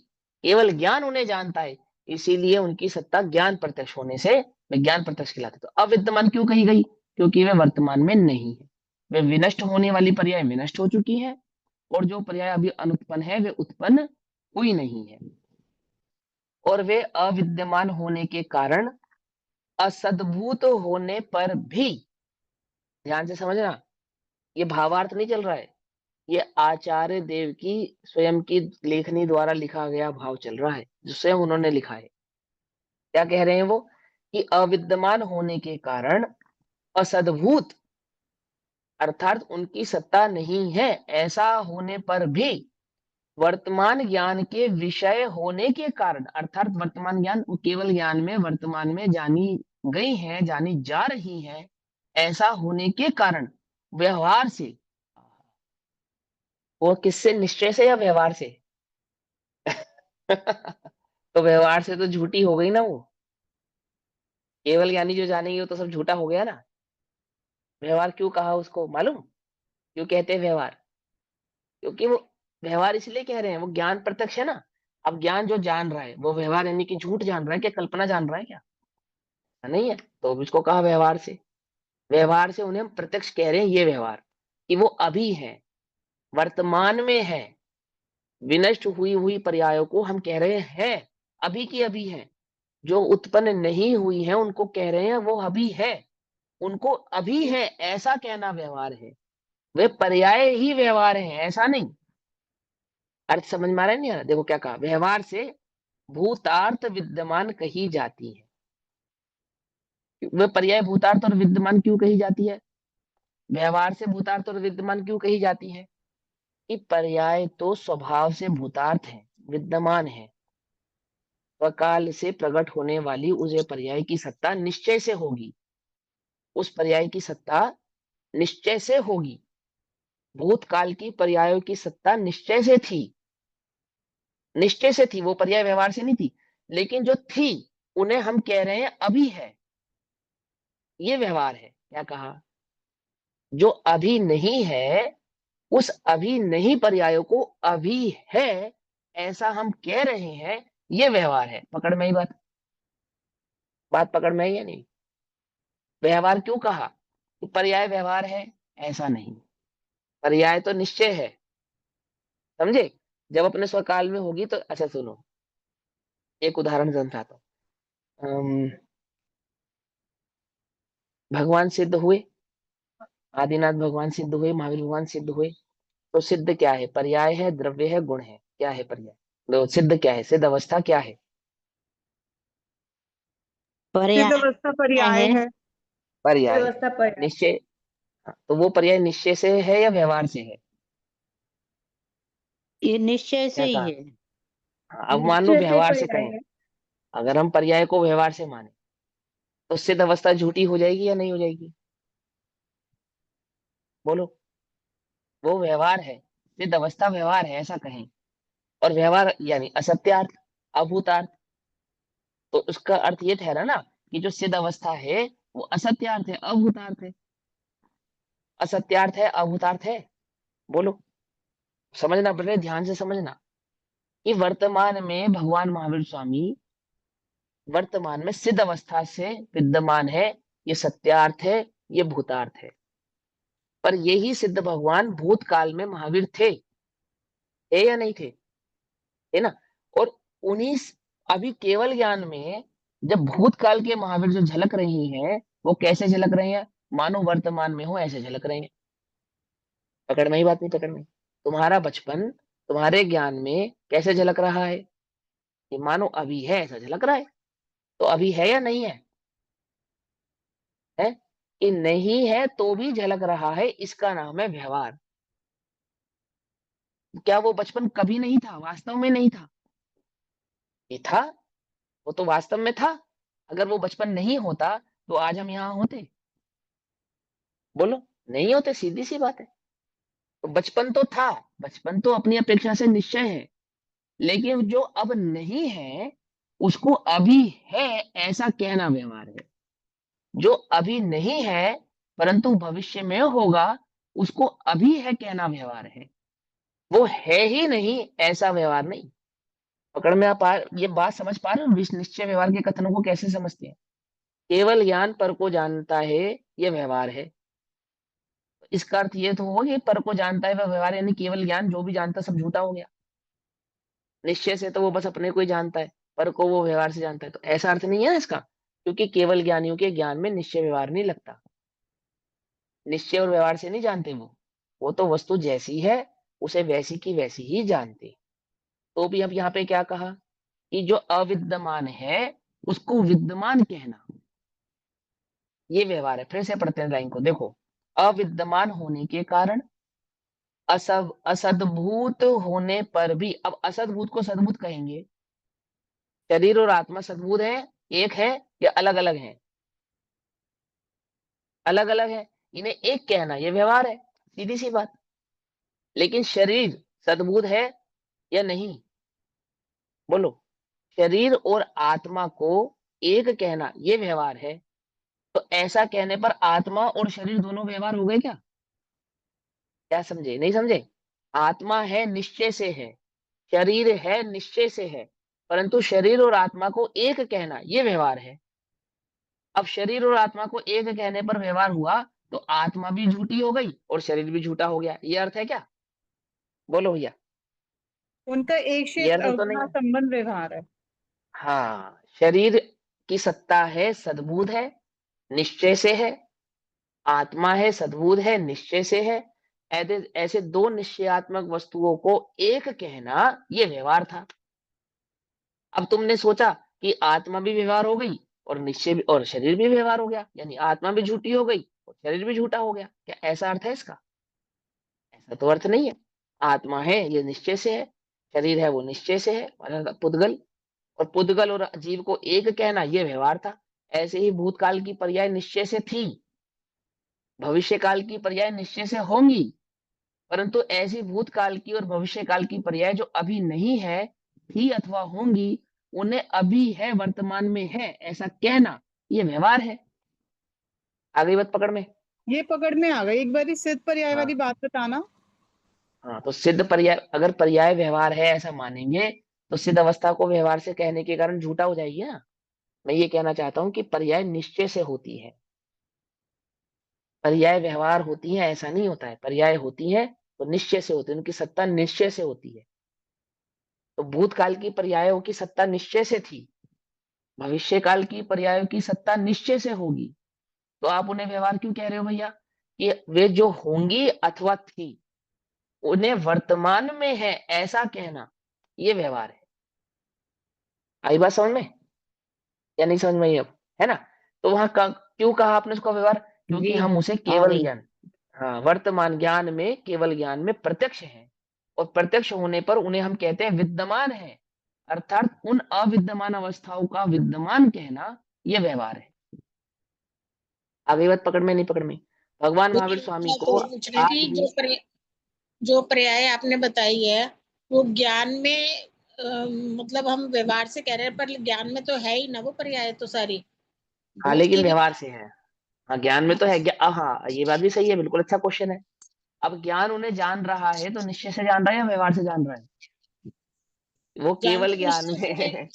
केवल ज्ञान उन्हें जानता है, इसीलिए उनकी सत्ता ज्ञान प्रत्यक्ष होने से विज्ञान प्रत्यक्ष कहलाते। तो अविद्यमान क्यों कही गई? क्योंकि वे वर्तमान में नहीं है। वे विनष्ट होने वाली पर्याय विनष्ट हो चुकी है, और जो पर्याय अभी अनुत्पन्न है वे उत्पन्न हुई नहीं है। और वे अविद्यमान होने के कारण असद्भूत होने पर भी, ध्यान से समझना, ये भावार्थ नहीं चल रहा है, ये आचार्य देव की स्वयं की लेखनी द्वारा लिखा गया भाव चल रहा है, जो स्वयं उन्होंने लिखा है। क्या कह रहे हैं वो? कि अविद्यमान होने के कारण असद्भूत, अर्थात उनकी सत्ता नहीं है, ऐसा होने पर भी वर्तमान ज्ञान के विषय होने के कारण, अर्थात वर्तमान ज्ञान केवल ज्ञान में वर्तमान में जानी गई है, जानी जा रही है, ऐसा होने के कारण व्यवहार से, वो किससे? निश्चय से या व्यवहार से? तो व्यवहार से तो झूठी हो गई ना वो। केवल ज्ञानी जो जानेंगे वो तो सब झूठा हो गया ना। व्यवहार क्यों कहा उसको मालूम? क्यों कहते हैं व्यवहार? क्योंकि वो व्यवहार इसलिए कह रहे हैं, वो ज्ञान प्रत्यक्ष है ना। अब ज्ञान जो जान रहा है वो व्यवहार यानी कि झूठ जान रहा है क्या, कल्पना जान रहा है क्या? नहीं है, तो अब इसको कहा व्यवहार से। व्यवहार से उन्हें हम प्रत्यक्ष कह रहे हैं, ये व्यवहार कि वो अभी है, वर्तमान में है। विनष्ट हुई हुई पर्यायों को हम कह रहे हैं अभी की अभी है। जो उत्पन्न नहीं हुई है उनको कह रहे हैं वो अभी है, उनको अभी है, ऐसा कहना व्यवहार है। वे पर्याय ही व्यवहार है, ऐसा नहीं। अर्थ समझ में आ रहा है नहीं आ रहा? देखो क्या कहा, व्यवहार से भूतार्थ विद्यमान कही जाती है। वे पर्याय भूतार्थ और विद्यमान क्यों कही जाती है? व्यवहार से भूतार्थ और विद्यमान क्यों कही जाती है? कि पर्याय तो स्वभाव से भूतार्थ है, विद्यमान है। स्वकाल से प्रकट होने वाली उस पर्याय की सत्ता निश्चय से होगी, उस पर्याय की सत्ता निश्चय से होगी। भूतकाल की पर्यायों की सत्ता निश्चय से थी, निश्चय से थी, वो पर्याय व्यवहार से नहीं थी। लेकिन जो थी उन्हें हम कह रहे हैं अभी है, ये व्यवहार है। क्या कहा? जो अभी नहीं है उस अभी नहीं पर्यायों को अभी है, ऐसा हम कह रहे हैं, ये व्यवहार है। पकड़ में ही बात, बात पकड़ में आई या नहीं? व्यवहार क्यों कहा? कि पर्याय व्यवहार है, ऐसा नहीं। पर्याय तो निश्चय है, समझे? जब अपने स्वकाल में होगी तो, अच्छा सुनो, एक उदाहरण समझाता हूँ। भगवान सिद्ध हुए, आदिनाथ भगवान सिद्ध हुए, महावीर भगवान सिद्ध हुए। तो सिद्ध क्या है? पर्याय है, द्रव्य है, गुण है। क्या है पर्याय? तो सिद्ध क्या है? सिद्ध अवस्था क्या है? सिद्ध पर्याय अवस्था पर्याय है। है। सिद्ध पर्याय है। अवस्था पर्याय। निश्चय, हाँ, तो वो पर्याय निश्चय से है या व्यवहार से है? ये निश्चय से क्या ही कहा? है। हाँ, अब मान लो निश्चय से व्यवहार से पर्याय कहें, है। अगर हम पर्याय को व्यवहार से माने तो सिद्ध अवस्था झूठी हो जाएगी या नहीं हो जाएगी? बोलो। वो व्यवहार है, सिद्ध अवस्था व्यवहार है ऐसा कहें। और व्यवहार यानी असत्यार्थ, अभूतार्थ। तो उसका अर्थ ये ठहरा ना कि जो सिद्ध अवस्था है वो असत्यार्थ है, अभूतार्थ है। असत्यार्थ है, अभूतार्थ है। बोलो। समझना, बड़े ध्यान से समझना कि वर्तमान में भगवान महावीर स्वामी वर्तमान में सिद्ध अवस्था से विद्यमान है, ये सत्यार्थ है, ये भूतार्थ है। पर यही सिद्ध भगवान भूतकाल में महावीर थे या नहीं थे? है ना। और उन्हीं अभी केवल ज्ञान में जब भूतकाल के महावीर जो झलक रही हैं, वो कैसे झलक रही हैं? मानो वर्तमान में हो ऐसे झलक रहे हैं। पकड़ में ही बात नहीं? पकड़ में? तुम्हारा बचपन तुम्हारे ज्ञान में कैसे झलक रहा है? कि मानो अभी है ऐसा झलक रहा है। तो अभी है या नहीं है? है कि नहीं है तो भी झलक रहा है, इसका नाम है व्यवहार। क्या वो बचपन कभी नहीं था, वास्तव में नहीं था? ये था, वो तो वास्तव में था। अगर वो बचपन नहीं होता तो आज हम यहाँ होते? बोलो। नहीं होते, सीधी सी बात है। तो बचपन तो था, बचपन तो अपनी अपेक्षा से निश्चय है। लेकिन जो अब नहीं है उसको अभी है ऐसा कहना व्यवहार है। जो अभी नहीं है परंतु भविष्य में होगा, उसको अभी है कहना व्यवहार है। वो है ही नहीं ऐसा व्यवहार नहीं। पकड़ में ये बात समझ पा रहे हो? निश्चय व्यवहार के कथनों को कैसे समझते हैं? केवल ज्ञान पर को जानता है, ये व्यवहार है। इसका अर्थ ये तो हुआ कि पर को जानता है वह व्यवहार, यानी केवल ज्ञान, जो भी जानता सब झूठा हो गया। निश्चय से तो वो बस अपने को ही जानता है, पर को वो व्यवहार से जानता है, तो ऐसा अर्थ नहीं है ना इसका। क्योंकि केवल ज्ञानियों के ज्ञान में निश्चय व्यवहार नहीं लगता। निश्चय और व्यवहार से नहीं जानते वो तो वस्तु जैसी है उसे वैसी की वैसी ही जानते। तो भी अब यहाँ पे क्या कहा कि जो अविद्यमान है उसको विद्यमान कहना, ये व्यवहार है। फिर से पढ़ते हैं लाइन को, देखो। अविद्यमान होने के कारण, असद्भूत होने पर भी, अब असद्भूत को सद्भूत कहेंगे। शरीर और आत्मा सद्भूत है, एक है या अलग अलग है? अलग अलग है। इन्हें एक कहना ये व्यवहार है, सीधी सी बात। लेकिन शरीर सद्भूत है या नहीं? बोलो। शरीर और आत्मा को एक कहना ये व्यवहार है। तो ऐसा कहने पर आत्मा और शरीर दोनों व्यवहार हो गए क्या? क्या समझे, नहीं समझे? आत्मा है निश्चय से है, शरीर है निश्चय से है, परंतु शरीर और आत्मा को एक कहना ये व्यवहार है। अब शरीर और आत्मा को एक कहने पर व्यवहार हुआ तो आत्मा भी झूठी हो गई और शरीर भी झूठा हो गया, ये अर्थ है क्या? बोलो भैया। उनका एक ये क्षेत्र अर्थ तो नहीं अवधान है? संबंध व्यवहार है। हाँ, शरीर की सत्ता है, सद्बुद्ध है, निश्चय से है। आत्मा है, सद्बुद्ध है, निश्चय से है। ऐसे ऐसे दो निश्चयात्मक वस्तुओं को एक कहना ये व्यवहार था। अब तुमने सोचा कि आत्मा भी व्यवहार हो गई और निश्चय भी, और शरीर भी व्यवहार हो गया, यानी आत्मा भी झूठी हो गई और शरीर भी झूठा हो गया। क्या ऐसा अर्थ है इसका? ऐसा तो अर्थ नहीं है। आत्मा है ये निश्चय से है, शरीर है वो निश्चय से है, मतलब पुद्गल। और पुद्गल और जीव को एक कहना ये व्यवहार था। ऐसे ही भूतकाल की पर्याय निश्चय से थी, भविष्य काल की पर्याय निश्चय से होंगी। परंतु ऐसी भूतकाल की और भविष्य काल की पर्याय जो अभी नहीं है, थी अथवा होंगी, उन्हें अभी है, वर्तमान में है ऐसा कहना ये व्यवहार है। आ गई बात पकड़ में? ये पकड़ में आ गई। एक बार सिद्ध पर्याय वाली हाँ। बात बताना। हाँ, तो सिद्ध पर्याय, अगर पर्याय व्यवहार है ऐसा मानेंगे तो सिद्ध अवस्था को व्यवहार से कहने के कारण झूठा हो जाएगी ना। मैं ये कहना चाहता हूँ कि पर्याय निश्चय से होती है, पर्याय व्यवहार होती है ऐसा नहीं होता है। पर्याय होती है तो निश्चय से होती है, उनकी सत्ता निश्चय से होती है। तो भूतकाल की पर्यायों की सत्ता निश्चय से थी, भविष्य काल की पर्यायों की सत्ता निश्चय से होगी। तो आप उन्हें व्यवहार क्यों कह रहे हो भैया? कि वे जो होंगी अथवा थी उन्हें वर्तमान में है ऐसा कहना ये व्यवहार है। आई बात समझ में या नहीं समझ में आई अब? है ना। तो वहां क्यों कहा आपने उसका व्यवहार? जी क्योंकि हम उसे आ केवल गई। ज्ञान, हाँ, वर्तमान ज्ञान में, केवल ज्ञान में प्रत्यक्ष है। और प्रत्यक्ष होने पर उन्हें हम कहते हैं विद्यमान है। अर्थात उन अविद्यमान अवस्थाओं का विद्यमान कहना यह व्यवहार है। आ गई बात पकड़ में, नहीं पकड़ में? भगवान महावीर वही स्वामी बात को और पूछ रही आज थी, भी। जो पर्याय आपने बताई है वो ज्ञान में मतलब हम व्यवहार से कह रहे हैं, पर ज्ञान में तो है ही ना वो पर्याय तो सारी हाँ भूत लेकिन की भी। व्यवहार से है। हाँ ज्ञान में हाँ, तो है हाँ ये बात भी सही है, बिल्कुल अच्छा क्वेश्चन है। अब ज्ञान उन्हें जान रहा है तो निश्चय से जान रहा है या व्यवहार से जान रहा है? वो जान केवल तो ज्ञान निश्चय से में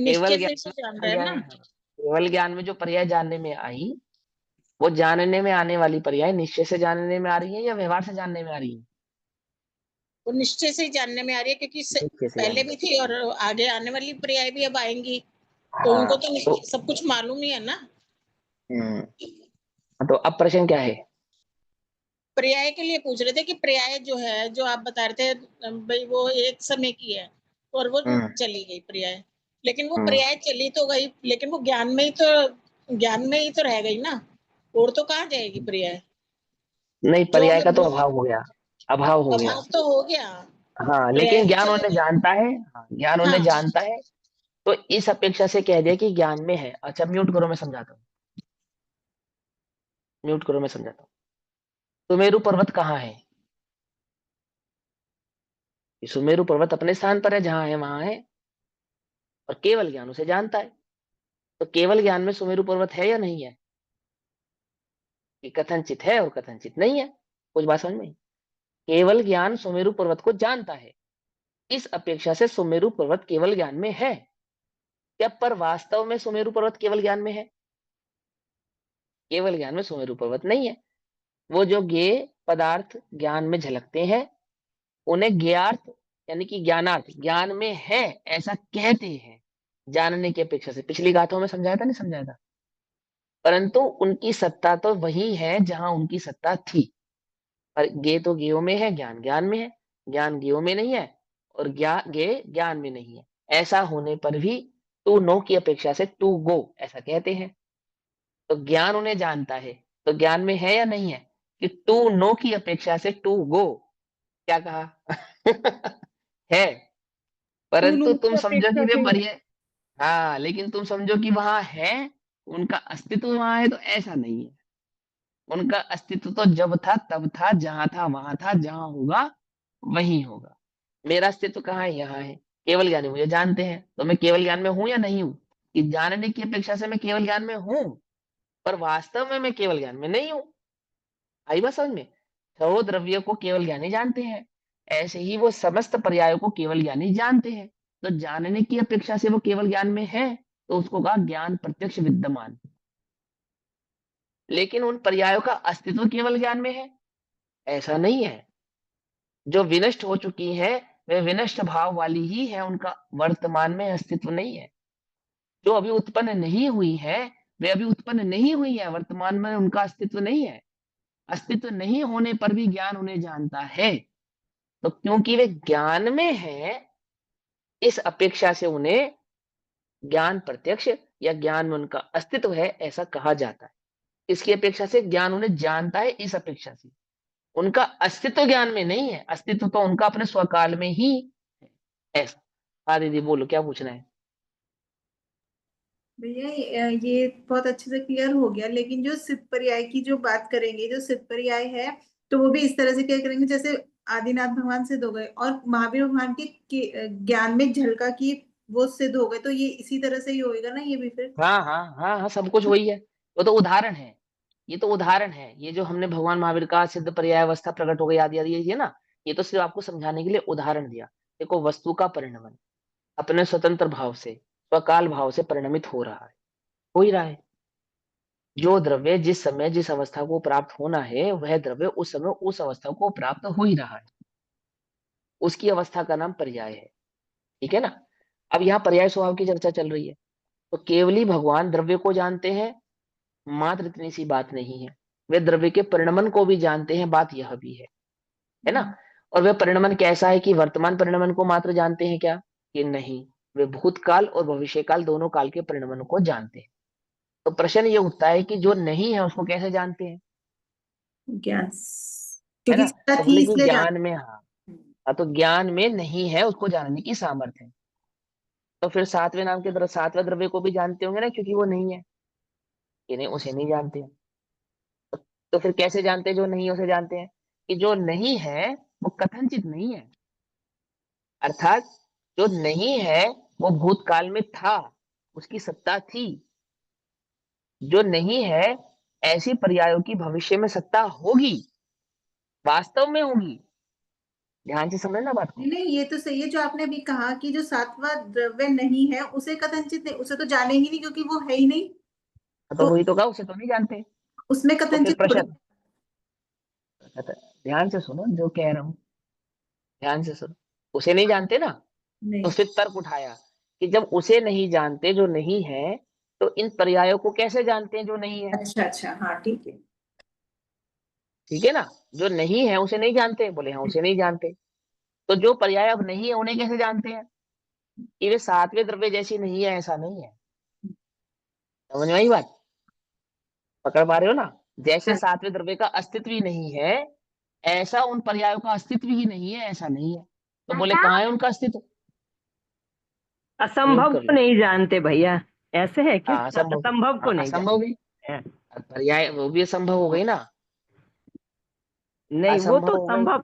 केवल निश्चय ज्ञान से में जान आ रहा है गया है, ना। हाँ। केवल ज्ञान में जो पर्याय जानने में आई, वो जानने में आने वाली पर्याय निश्चय से जानने में आ रही है या व्यवहार से जानने में आ रही है? वो निश्चय से ही जानने में आ रही है, क्योंकि निश्चय से पहले जानने भी थी और आगे आने वाली पर्याय भी अब आएंगी, तो हाँ उनको तो तो सब कुछ मालूम ही है ना। हम्म तो अब प्रश्न क्या है? पर्याय के लिए पूछ रहे थे कि पर्याय जो है, जो आप बता रहे थे भाई वो एक समय की है और वो हम्म चली गई पर्याय, लेकिन वो हम्म पर्याय चली तो गई, लेकिन वो ज्ञान में ही तो रह गई ना, और तो कहाँ जाएगी पर्याय। नहीं, जो पर्याय का अगर तो अभाव हो गया, अभाव हो गया। अभाव तो हो गया, हाँ पर्याय लेकिन तो ज्ञान चली उन्हें गई। जानता है, हाँ ज्ञान उन्हें हाँ, जानता है। तो इस अपेक्षा से कह दिया कि ज्ञान में है। अच्छा म्यूट करो, मैं समझाता हूँ। म्यूट करो, मैं समझाता हूँ। सुमेरु पर्वत कहाँ है? ये सुमेरु पर्वत अपने स्थान पर है, जहां है वहां है, और केवल ज्ञान उसे जानता है। तो केवल ज्ञान में सुमेरु पर्वत है या नहीं है? ये कथनचित है और कथनचित नहीं है। कुछ बात समझ में आई? केवल ज्ञान सुमेरु पर्वत को जानता है, इस अपेक्षा से सुमेरु पर्वत केवल ज्ञान में है। क्या पर वास्तव में सुमेरु पर्वत केवल ज्ञान में है? केवल ज्ञान में सुमेरु पर्वत नहीं है। वो जो ज्ञेय पदार्थ ज्ञान में झलकते हैं, उन्हें ज्ञार्थ यानी कि ज्ञानार्थ ज्ञान में है ऐसा कहते हैं, जानने की अपेक्षा से। पिछली गाथाओं में समझाया था, नहीं समझाया था? परंतु उनकी सत्ता तो वही है जहां उनकी सत्ता थी। पर ज्ञेय तो ज्ञेयों में है, ज्ञान ज्ञान में है। ज्ञान ज्ञेयों में नहीं है, और ज्ञेय ज्ञान में नहीं है। ऐसा होने पर भी टू नो की अपेक्षा से टू गो ऐसा कहते हैं। तो ज्ञान उन्हें जानता है, तो ज्ञान में है या नहीं है? कि टू नो की अपेक्षा से टू गो, क्या कहा? है। परंतु दोनों तुम की समझो कि अपेक्षा वे से। पर्याय, हाँ लेकिन तुम समझो कि वहां है, उनका अस्तित्व वहां है, तो ऐसा नहीं है। उनका अस्तित्व तो जब था तब था, जहां था वहां था, जहां होगा वही होगा। मेरा अस्तित्व कहाँ है? यहाँ है। केवल ज्ञानी मुझे जानते हैं, तो मैं केवल ज्ञान में हूं या नहीं हूं? कि जानने की अपेक्षा से मैं केवल ज्ञान में हूं, पर वास्तव में मैं केवल ज्ञान में नहीं हूं। आई बात समझ में? सहो द्रव्य को केवल ज्ञानी जानते हैं, ऐसे ही वो समस्त पर्यायों को केवल ज्ञानी जानते हैं। तो जानने की अपेक्षा से वो केवल ज्ञान में है, तो उसको कहा ज्ञान प्रत्यक्ष विद्यमान। लेकिन उन पर्यायों का अस्तित्व केवल ज्ञान में है, ऐसा नहीं है। जो विनष्ट हो चुकी है, वे विनष्ट भाव वाली ही है, उनका वर्तमान में अस्तित्व नहीं है। जो अभी उत्पन्न नहीं हुई है, वे अभी उत्पन्न नहीं हुई है, वर्तमान में उनका अस्तित्व नहीं है। अस्तित्व नहीं होने पर भी ज्ञान उन्हें जानता है। तो क्योंकि वे ज्ञान में है, इस अपेक्षा से उन्हें ज्ञान प्रत्यक्ष या ज्ञान में उनका अस्तित्व है ऐसा कहा जाता है। इसकी अपेक्षा से ज्ञान उन्हें जानता है, इस अपेक्षा से उनका अस्तित्व ज्ञान में नहीं है, अस्तित्व तो उनका अपने स्वकाल में ही है। ऐसा। हाँ दीदी बोलो, क्या पूछना है? भैया ये बहुत अच्छे से क्लियर हो गया, लेकिन जो सिद्ध पर्याय की जो बात करेंगे, जो सिद्ध पर्याय है, तो वो भी इस तरह से क्या करेंगे, जैसे आदिनाथ भगवान सिद्ध हो गए और महावीर भगवान ज्ञान में झलका की वो सिद्ध हो गए, तो ये इसी तरह से ही होएगा ना ये भी फिर। हाँ हाँ हाँ हाँ, सब कुछ वही है। वो तो उदाहरण है, ये तो उदाहरण है। ये जो हमने भगवान महावीर का सिद्ध पर्याय अवस्था प्रकट हो गई आदि आदि ये ना, ये तो सिर्फ आपको समझाने के लिए उदाहरण दिया। देखो वस्तु का परिणमन अपने स्वतंत्र भाव से, स्वकाल भाव से परिणमित हो रहा है, हो ही रहा है। जो द्रव्य जिस समय जिस अवस्था को प्राप्त होना है, वह द्रव्य उस समय उस अवस्था को प्राप्त हो ही रहा है। उसकी अवस्था का नाम पर्याय है। ठीक है ना? अब यहाँ पर्याय स्वभाव की चर्चा चल रही है। तो केवली भगवान द्रव्य को जानते हैं, मात्र इतनी सी बात नहीं है। वे द्रव्य के परिणमन को भी जानते हैं, बात यह भी है ना? और वह परिणमन कैसा है? कि वर्तमान परिणमन को मात्र जानते हैं क्या? कि नहीं, वे भूतकाल और भविष्यकाल दोनों काल के परिणमन को जानते हैं। तो प्रश्न ये उठता है कि जो नहीं है उसको कैसे जानते हैं? ज्ञान, है क्योंकि ना? सत्ता तो थी बोले कि इसलिए जान। ज्ञान में, हाँ तो ज्ञान में नहीं है उसको जानने की सामर्थ्य है। तो फिर सातवें नाम के सातवें द्रव्य को भी जानते होंगे ना, क्योंकि वो नहीं है। कि नहीं, उसे नहीं जानते हैं। तो फिर कैसे जानते जो नहीं है उसे जानते हैं? कि जो नहीं है वो कथनचित नहीं है, अर्थात जो नहीं है वो भूतकाल में था, उसकी सत्ता थी। जो नहीं है ऐसी पर्यायों की भविष्य में सत्ता होगी, वास्तव में होगी। ध्यान से समझना बात को। नहीं, ये तो सही है जो आपने अभी कहा कि जो सातवां द्रव्य नहीं है उसे कथनचित नहीं, उसे तो जानेंगे नहीं क्योंकि वो है ही नहीं। तो तो वही तो कहा, उसे तो नहीं जानते। उसमें तो फिर कथनचित थोड़ी। प्रश्न, ध्यान से सुनो जो कह रहा हूं, ध्यान से सुनो। उसे नहीं जानते ना, तो नहीं। फिर तर्क उठाया कि जब उसे नहीं जानते जो नहीं है, तो इन पर्यायों को कैसे जानते हैं जो नहीं है? अच्छा अच्छा, हाँ ठीक है। ठीक है ना। जो नहीं है उसे नहीं जानते, बोले हाँ उसे नहीं जानते। तो जो पर्याय अब नहीं है उन्हें कैसे जानते हैं? कि वे सातवें द्रव्य जैसी नहीं है, ऐसा नहीं है। समझ में आई बात? पकड़ पा रहे हो ना? जैसे हाँ। सातवें द्रव्य का अस्तित्व ही नहीं है, ऐसा उन पर्यायों का अस्तित्व ही नहीं है, ऐसा नहीं है। तो बोले कहाँ है उनका अस्तित्व? म्यूट असंभव कर को लो। नहीं जानते भैया, ऐसे है क्या? हाँ असंभव, असंभव को हाँ नहीं असंभव भी, जानते। पर्याय वो भी असंभव हो गई ना। नहीं, वो असंभव तो हो गई। संभव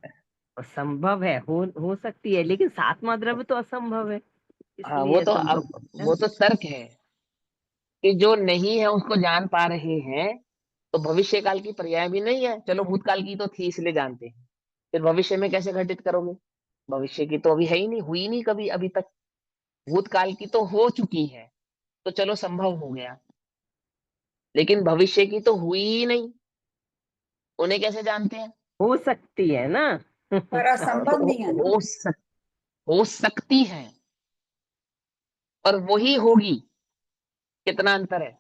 संभव है, हो सकती है, लेकिन सातवां द्रव्य तो असंभव है, हाँ वो इसलिए तो संभव अब, है। वो तो तर्क है कि जो नहीं है उसको जान पा रहे हैं, तो भविष्य काल की पर्याय भी नहीं है, चलो भूतकाल की तो थी इसलिए जानते हैं। फिर भविष्य में कैसे घटित करोगे? भविष्य की तो अभी है ही नहीं, हुई नहीं कभी अभी तक। भूतकाल की तो हो चुकी है, तो चलो संभव हो गया, लेकिन भविष्य की तो हुई ही नहीं, उन्हें कैसे जानते हैं? हो सकती है ना। पर हाँ, तो असंभव नहीं है ना। हो सकती है, और वही होगी। कितना अंतर है?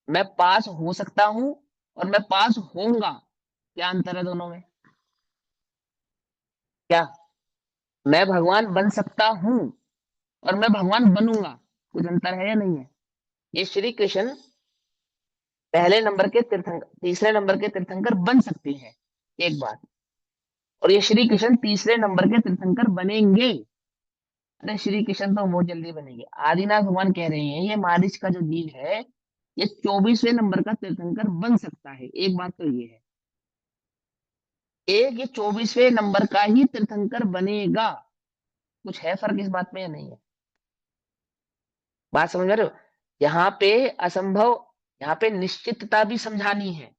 मैं पास हो सकता हूं और मैं पास होऊंगा, क्या अंतर है दोनों में? क्या? मैं भगवान बन सकता हूं और मैं भगवान बनूंगा, कुछ अंतर है या नहीं है? ये श्री कृष्ण पहले नंबर के तीर्थंकर, तीसरे नंबर के तीर्थंकर बन सकते हैं, एक बात। और ये श्री कृष्ण तीसरे नंबर के तीर्थंकर बनेंगे। अरे श्री कृष्ण तो बहुत जल्दी बनेंगे। आदिनाथ भगवान कह रहे हैं ये मारिच का जो जीव है, ये 24वें नंबर का तीर्थंकर बन सकता है, एक बात तो ये है। एक ये 24वें नंबर का ही तीर्थंकर बनेगा। कुछ है फर्क इस बात में या नहीं है? बात समझ रहे हो? यहाँ पे असंभव, यहाँ पे निश्चितता भी समझानी है,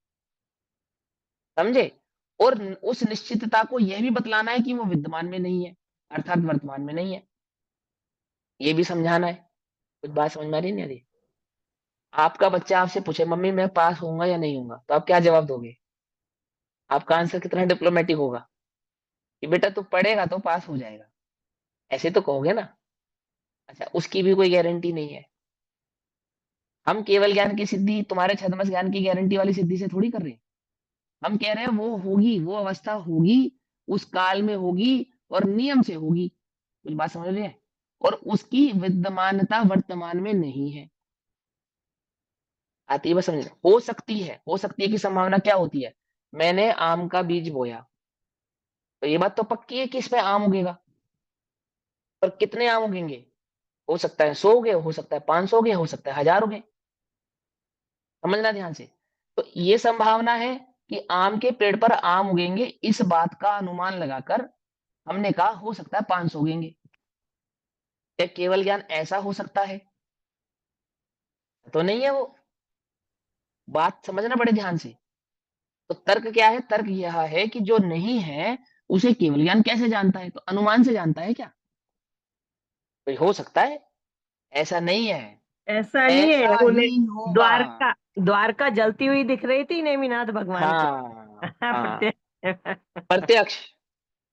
समझे? और उस निश्चितता को यह भी बतलाना है कि वो विद्यमान में नहीं है, अर्थात वर्तमान में नहीं है, ये भी समझाना है। कुछ बात समझ में आ रही नहीं आ रही? आपका बच्चा आपसे पूछे मम्मी मैं पास होऊंगा या नहीं होऊंगा, तो आप क्या जवाब दोगे? आपका आंसर कितना डिप्लोमेटिक होगा कि बेटा तू पढ़ेगा तो पास हो जाएगा, ऐसे तो कहोगे ना। अच्छा, उसकी भी कोई गारंटी नहीं है। हम केवल ज्ञान की सिद्धि, तुम्हारे छद्मस ज्ञान की गारंटी वाली सिद्धि से थोड़ी कर रहे हैं। हम कह रहे हैं वो होगी, वो अवस्था होगी, उस काल में होगी, और नियम से होगी। कुछ बात समझ रहे हैं? और उसकी विद्यमानता वर्तमान में नहीं है। आती है बस समझ। हो सकती है, हो सकती है की संभावना क्या होती है? मैंने आम का बीज बोया, तो ये बात तो पक्की है कि इसमें आम उगेगा, पर कितने आम उगेंगे? हो सकता है 100 उगे, हो सकता है 500 उगे, हो सकता है 1000 उगे। समझना ध्यान से। तो ये संभावना है कि आम के पेड़ पर आम उगेंगे, इस बात का अनुमान लगाकर हमने कहा हो सकता है 500 उगेंगे। क्या केवल ज्ञान ऐसा हो सकता है? तो नहीं है वो। बात समझना बड़े ध्यान से। तो तर्क क्या है? तर्क यह है कि जो नहीं है उसे केवल ज्ञान कैसे जानता है? तो अनुमान से जानता है क्या? भाई हो सकता है, ऐसा नहीं है, ऐसा नहीं है, ऐसा उन्हें ही होगा। द्वारका द्वारका जलती हुई दिख रही थी नेमिनाथ भगवान को। हाँ हाँ, प्रत्यक्ष। प्रत्यक्ष,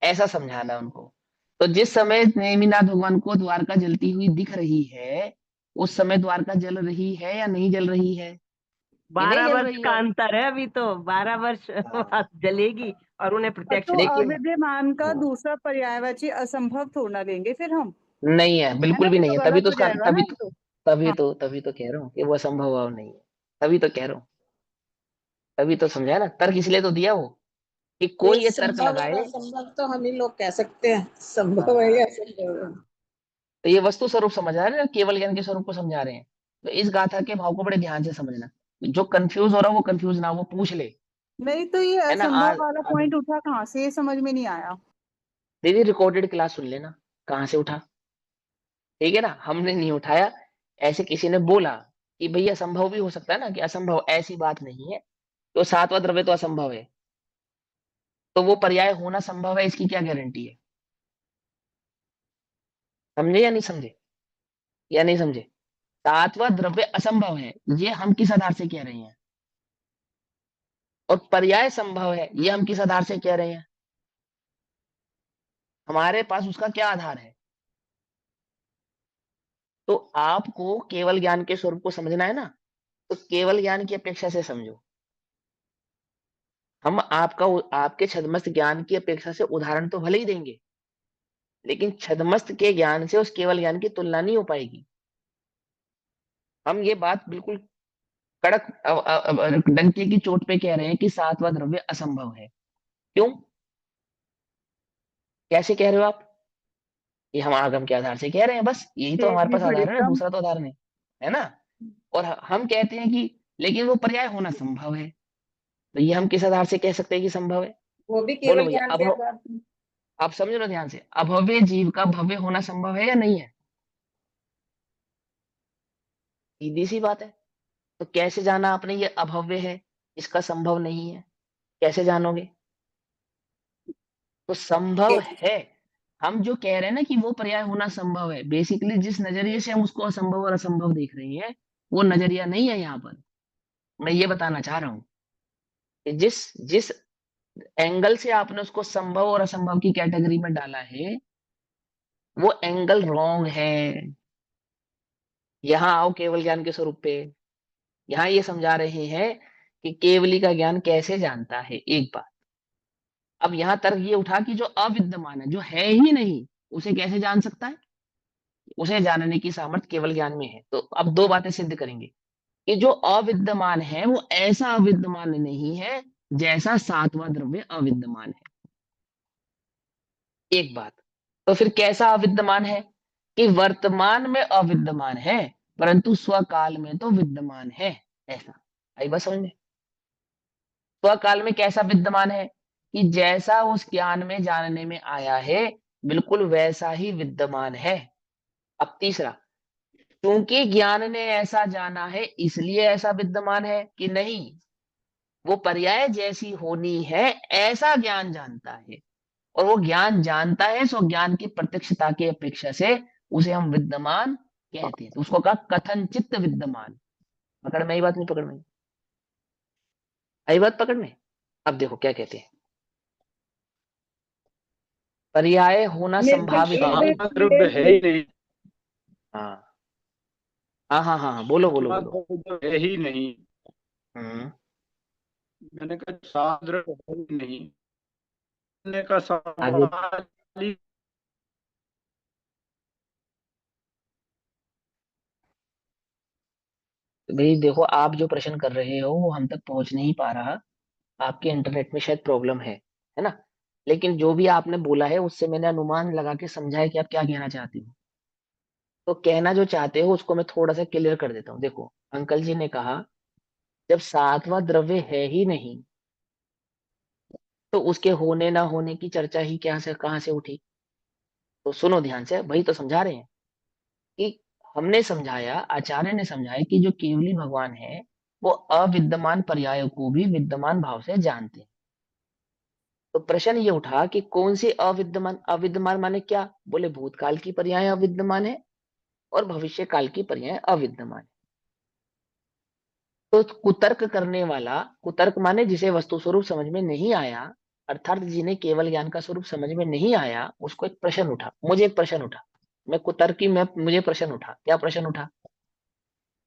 ऐसा समझाना उनको। तो जिस समय नेमिनाथ भगवान को द्वारका जलती हुई दिख रही है, उस समय द्वारका जल रही है या नहीं जल रही है? ये नहीं 12 जल वर्ष रही का है। अंतर है, अभी तो 12 वर्ष हाँ, बाद जलेगी और उन्हें प्रत्यक्ष तो दिखेगा। लेकिन अविद्यमान का हाँ, दूसरा पर्यायवाची असंभव थोड़ा लेंगे फिर हम, नहीं है, है ना? बिल्कुल भी फिर नहीं तो है। तभी गलत तो हो उसका, जाएगा ना ये तो। हाँ। तभी तो कह रहा हूँ कि वो असंभव भाव नहीं है। तभी तो कह रहा हूँ, तभी तो समझाया ना, तर्क इसलिए तो दिया वो, कि ये कोई ये तर्क संभव और लगाए। असंभव तो हम ही लोग कह सकते हैं, संभव है हाँ, या असंभव है। तो ये वस्तु स्वरूप समझा रहे हैं ना, केवल ज्ञान के स्वरूप को समझा रहे हैं। तो इस गाथा के भाव को बड़े ध्यान से समझना। जो कंफ्यूज हो रहा है वो कंफ्यूज ना हो, वो पूछ ले नहीं तो ये है ना। असंभव वाला पॉइंट उठा कहाँ से, ये समझ में नहीं आया। दीदी रिकॉर्डेड क्लास सुन लेना, कहाँ से उठा। ठीक है ना, हमने नहीं उठाया, ऐसे किसी ने बोला कि भैया असंभव भी हो सकता है ना, कि असंभव ऐसी बात नहीं है, तो सातवां द्रव्य तो असंभव है, तो वो पर्याय होना संभव है, इसकी क्या गारंटी है। समझे या नहीं समझे, या नहीं समझे। सातवां द्रव्य असंभव है, ये हम किस आधार से कह रहे हैं, और पर्याय संभव है, ये हम किस आधार से कह रहे हैं, हमारे पास उसका क्या आधार है। तो आपको केवल ज्ञान के स्वरूप को समझना है ना, तो केवल ज्ञान की अपेक्षा से समझो। हम आपके छदमस्त ज्ञान की अपेक्षा से उदाहरण तो भले ही देंगे, लेकिन छदमस्त के ज्ञान से उस केवल ज्ञान की तुलना नहीं हो पाएगी। हम ये बात बिल्कुल कड़क डंके की चोट पे कह रहे हैं कि सातवां द्रव्य असंभव है। क्यों, कैसे कह रहे हो आप, ये हम आगम के आधार से कह रहे हैं, बस यही तो हमारे केवली पास आधार है ना, परिश्रम। दूसरा तो आधार नहीं है ना। और हम कहते हैं कि लेकिन वो पर्याय होना संभव है, तो ये हम किस आधार से कह सकते हैं कि संभव है। वो भी बोलो केवल भैया, ज्ञान अब के आधार पर। आप समझो ना ध्यान से, अभव्य जीव का भव्य होना संभव है या नहीं है, सीधी सी बात है। तो कैसे जाना आपने ये अभव्य है, इसका संभव नहीं है, कैसे जानोगे। तो संभव है, हम जो कह रहे हैं ना कि वो पर्याय होना संभव है, बेसिकली जिस नजरिए से हम उसको असंभव और असंभव देख रहे हैं, वो नजरिया नहीं है यहाँ पर। मैं ये बताना चाह रहा हूँ कि जिस जिस एंगल से आपने उसको संभव और असंभव की कैटेगरी में डाला है, वो एंगल रॉन्ग है। यहाँ आओ केवल ज्ञान के स्वरूप पे, यहाँ ये समझा रहे हैं कि केवली का ज्ञान कैसे जानता है, एक बात। अब यहाँ तर्क ये उठा कि जो अविद्यमान है, जो है ही नहीं, उसे कैसे जान सकता है, उसे जानने की सामर्थ्य केवल ज्ञान में है। तो अब दो बातें सिद्ध करेंगे कि जो अविद्यमान है वो ऐसा अविद्यमान नहीं है जैसा सातवां द्रव्य अविद्यमान है, एक बात। तो फिर कैसा अविद्यमान है, कि वर्तमान में अविद्यमान है परंतु स्वकाल में तो विद्यमान है, ऐसा। आई बात समझ में। स्वकाल में कैसा विद्यमान है, कि जैसा उस ज्ञान में जानने में आया है बिल्कुल वैसा ही विद्यमान है। अब तीसरा, क्योंकि ज्ञान ने ऐसा जाना है इसलिए ऐसा विद्यमान है कि नहीं, वो पर्याय जैसी होनी है ऐसा ज्ञान जानता है, और वो ज्ञान जानता है सो ज्ञान की प्रत्यक्षता की अपेक्षा से उसे हम विद्यमान कहते हैं, तो उसको कहा कथनचित विद्यमान। पकड़ में आई बात, नहीं पकड़ में आई बात, पकड़ में। अब देखो क्या कहते हैं, पर्याय होना संभावित है। सातवां द्रव्य है ही नहीं। हाँ हाँ हाँ हाँ हाँ, बोलो बोलो सातवां बोलो। द्रव्य है ही नहीं। हम्म। मैंने कहा सात द्रव्य है ही नहीं। मैंने कहा आगे सवाल ही। भाई देखो, आप जो प्रश्न कर रहे हो वो हम तक पहुंच नहीं पा रहा, आपके इंटरनेट में शायद प्रॉब्लम है ना। लेकिन जो भी आपने बोला है उससे मैंने अनुमान लगा के समझा है कि आप क्या कहना चाहते हो। तो कहना जो चाहते हो उसको मैं थोड़ा सा क्लियर कर देता हूँ। देखो, अंकल जी ने कहा जब सातवां द्रव्य है ही नहीं, तो उसके होने ना होने की चर्चा ही क्या से कहाँ से उठी। तो सुनो ध्यान से, वही तो समझा रहे हैं कि हमने समझाया, आचार्य ने समझाया कि जो केवली भगवान है वो अविद्यमान पर्यायों को भी विद्यमान भाव से जानते हैं। तो प्रश्न ये उठा कि कौन से अविद्यमान, अविद्यमान माने क्या, बोले भूतकाल की पर्याय अविद्यमान है और भविष्य काल की पर्याय अविद्यमान है। तो कुतर्क करने वाला, कुतर्क माने जिसे वस्तु स्वरूप समझ में नहीं आया, अर्थात जिन्हें केवल ज्ञान का स्वरूप समझ में नहीं आया, उसको एक प्रश्न उठा, मुझे एक प्रश्न उठा, मैं कुतर्की में मुझे प्रश्न उठा, क्या प्रश्न उठा,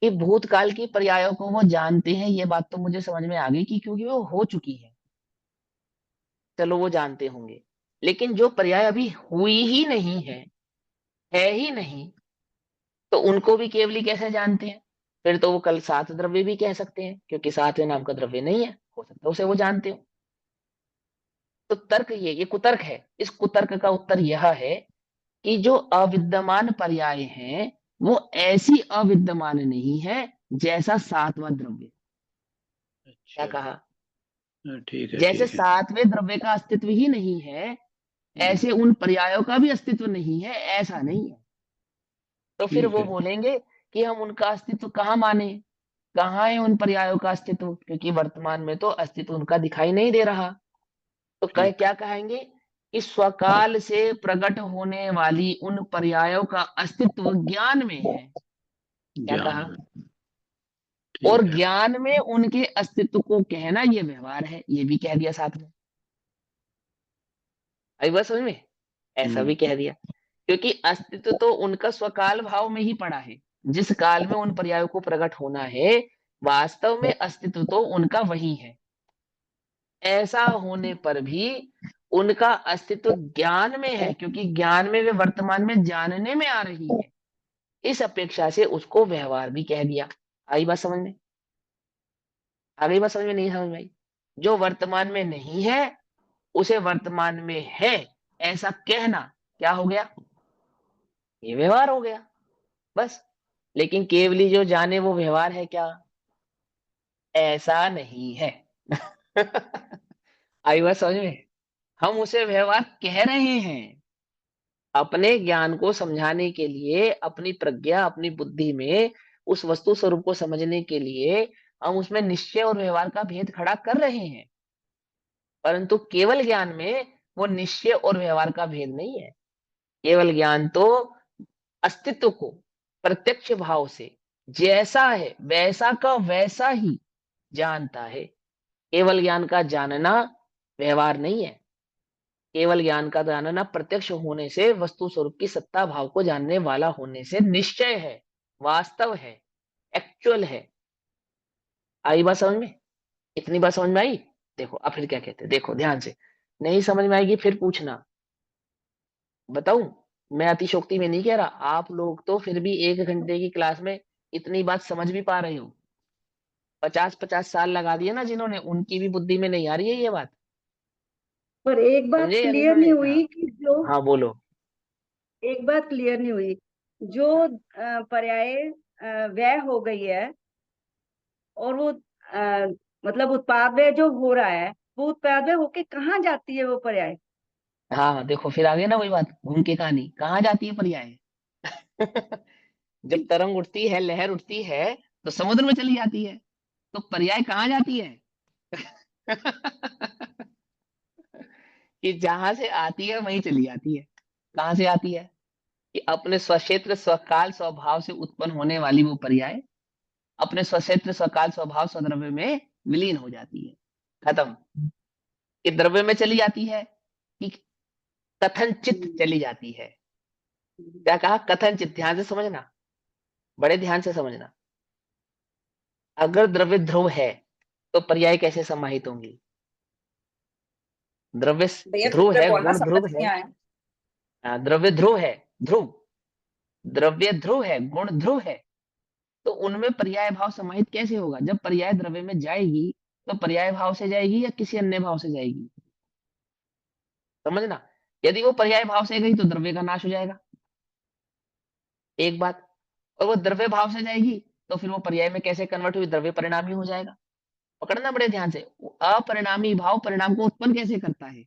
कि भूतकाल की पर्यायों को वो जानते हैं, ये बात तो मुझे समझ में आ गई कि क्योंकि वो हो चुकी है, चलो वो जानते होंगे। लेकिन जो पर्याय अभी हुई ही नहीं है ही नहीं, तो उनको भी केवली कैसे जानते हैं। फिर तो वो कल सात द्रव्य भी कह सकते हैं, क्योंकि सातवें नाम का द्रव्य नहीं है, हो सकता है उसे वो जानते हो। तो तर्क ये कुतर्क है। इस कुतर्क का उत्तर यह है कि जो अविद्यमान पर्याय हैं वो ऐसी अविद्यमान नहीं है जैसा सातवां द्रव्य। क्या अच्छा, कहा, ठीक है जैसे ठीक है। सातवें द्रव्य का अस्तित्व ही नहीं है, ऐसे उन पर्यायों का भी अस्तित्व नहीं है, ऐसा नहीं है। तो फिर ठीक वो है। बोलेंगे कि हम उनका अस्तित्व कहाँ माने, कहाँ है उन पर्यायों का अस्तित्व, क्योंकि वर्तमान में तो अस्तित्व उनका दिखाई नहीं दे रहा। तो कह ठीक। क्या कहेंगे कि स्वकाल से प्रकट होने वाली उन पर्यायों का अस्तित्व ज्ञान में है। क्या ज्ञान कहा? में। और ठीक है। ज्ञान में उनके अस्तित्व को कहना ये व्यवहार है, ये भी कह दिया साथ में। आई बात समझ में? ऐसा भी कह दिया, क्योंकि अस्तित्व तो उनका स्वकाल भाव में ही पड़ा है। जिस काल में उन पर्यायों को प्रकट होना है, वास्तव में अस्तित्व तो उनका वही है। ऐसा होने पर भी उनका अस्तित्व ज्ञान में है, क्योंकि ज्ञान में वे वर्तमान में जानने में आ रही है। इस अपेक्षा से उसको व्यवहार भी कह दिया। आई बात समझ में? आ गई बात समझ में? नहीं समझ में आई? जो वर्तमान में नहीं है उसे वर्तमान में है ऐसा कहना क्या हो गया? ये व्यवहार हो गया, बस। लेकिन केवली जो जाने वो व्यवहार है क्या? ऐसा नहीं है। आई बात समझ में? हम उसे व्यवहार कह रहे हैं अपने ज्ञान को समझाने के लिए, अपनी प्रज्ञा अपनी बुद्धि में उस वस्तु स्वरूप को समझने के लिए हम उसमें निश्चय और व्यवहार का भेद खड़ा कर रहे हैं। परंतु केवल ज्ञान में वो निश्चय और व्यवहार का भेद नहीं है। केवल ज्ञान तो अस्तित्व को प्रत्यक्ष भाव से जैसा है वैसा का वैसा ही जानता है। केवल ज्ञान का जानना व्यवहार नहीं है। केवल ज्ञान का जानना प्रत्यक्ष होने से, वस्तु स्वरूप की सत्ता भाव को जानने वाला होने से निश्चय है, वास्तव है, एक्चुअल है। आई बात समझ में? इतनी बात समझ में आई? देखो अब फिर क्या कहते हैं, देखो ध्यान से। नहीं समझ में आएगी फिर पूछना, बताऊं? मैं अतिशोक्ति में नहीं कह रहा, आप लोग तो फिर भी 1 घंटे की क्लास में इतनी बात समझ भी पा रहे हो। 50-50 साल लगा दिए ना जिन्होंने, उनकी भी बुद्धि में नहीं आ रही है ये बात। पर एक बात समझे या नहीं क्लियर नहीं समझे? हुई हाँ। कि जो हाँ बोलो। एक बात क्लियर नहीं हुई, जो पर्याय व्यय हो गई है और वो मतलब उत्पाद व्यय जो हो रहा है, वो उत्पाद व्यय होके कहाँ जाती है वो पर्याय? हाँ देखो फिर आगे ना वही बात घूम के कहानी कहाँ जाती है पर्याय। जब तरंग उठती है, लहर उठती है, तो समुद्र में चली जाती है। तो पर्याय कहाँ जाती है? कि जहां से आती है वहीं चली जाती है। कहां से आती है? कि अपने स्वक्षेत्र स्वकाल स्वभाव से उत्पन्न होने वाली वो पर्याय अपने स्वक्षेत्र स्वकाल स्वभाव स्वद्रव्य में विलीन हो जाती है। खत्म। कि द्रव्य में चली जाती है कि कथनचित चली जाती है। क्या कहा? कथनचित। ध्यान से समझना, बड़े ध्यान से समझना। अगर द्रव्य ध्रुव है तो पर्याय कैसे समाहित होंगी? द्रव्य भैया फिर ध्रुव से है, बोलना, गुण समझ ध्रुव नहीं है। आया। द्रव्य ध्रुव है, ध्रुव, द्रव्य ध्रुव है, गुण ध्रुव है। तो उनमें पर्याय भाव समाहित कैसे होगा? जब पर्याय द्रव्य में जाएगी तो पर्याय भाव से जाएगी या किसी अन्य भाव से जाएगी? समझना। यदि वो पर्याय भाव से गई तो द्रव्य का नाश हो जाएगा, एक बात। और वो द्रव्य भाव से जाएगी तो फिर वो पर्याय में कैसे कन्वर्ट हुई? द्रव्य परिणामी हो जाएगा। पकड़ना बड़े ध्यान से, अपरिणामी भाव परिणाम को उत्पन्न कैसे करता है?